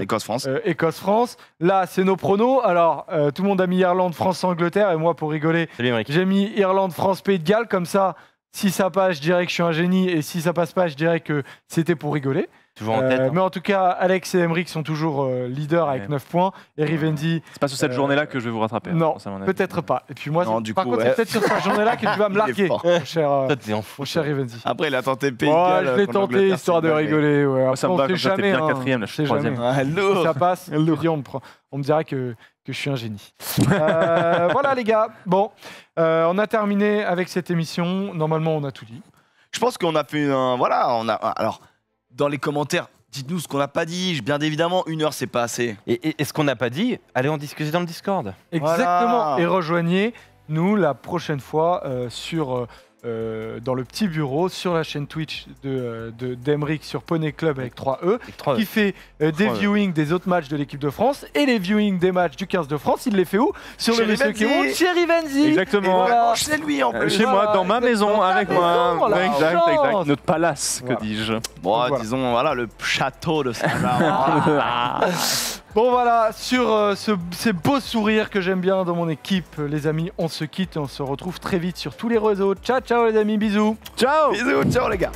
Écosse-France. Écosse-France. Là, c'est nos pronos. Alors, tout le monde a mis Irlande, France, Angleterre. Et moi, pour rigoler, Salut, Émeric. j'ai mis Irlande, France, Pays de Galles. Comme ça, si ça passe, je dirais que je suis un génie. Et si ça passe pas, je dirais que c'était pour rigoler. Toujours en tête. hein. Mais en tout cas, Alex et Emeric sont toujours leaders avec Ouais. 9 points. Et Rivendi, C'est pas sur cette journée-là que je vais vous rattraper. non, pense, à mon avis. peut-être pas. Et puis moi, Non, c'est- du par coup, contre, ouais. c'est peut-être sur cette journée-là que tu vas me Il est larguer, fort. mon cher, Toi, t'es en fou. mon cher Rivendi. Après, il a tenté Pays de Ouais, Galles. je l'ai contre tenté l'Angleterre, histoire c'est de une dinguerie. rigoler. Ouais. Moi, ça me Après, va on quand sait j'étais jamais. bien hein. quatrième, là, je suis On sait troisième. jamais. Ah, Si lourd. ça passe, je te dis, on me dira que je suis un génie. Voilà les gars. Bon, on a terminé avec cette émission. Normalement, on a tout dit. Je pense qu'on a fait un. Voilà, on a. Alors, dans les commentaires, dites-nous ce qu'on n'a pas dit. Bien évidemment, 1 heure, c'est pas assez. Et ce qu'on n'a pas dit, allez en discuter dans le Discord. Exactement. Voilà. Et rejoignez-nous la prochaine fois dans le petit bureau sur la chaîne Twitch d'Emeric sur Poney Club avec 3E, Avec 3 qui fait des 3E. viewings des autres matchs de l'équipe de France et les viewings des matchs du 15 de France. Il les fait où? Sur Chez le monsieur Rivenzi. qui monte, chez Rivenzi. Exactement. Voilà. Chez lui en plus. Chez moi, dans ma maison, Dans ta avec maison, moi. la Ouais, exact, chance. exact. Notre palace, Voilà. que dis-je. Bon, Voilà. disons, voilà, le château de Saint-Germain. Bon voilà, sur ces beaux sourires que j'aime bien dans mon équipe, les amis, on se quitte et on se retrouve très vite sur tous les réseaux. Ciao ciao les amis, bisous. Ciao. Bisous, ciao les gars.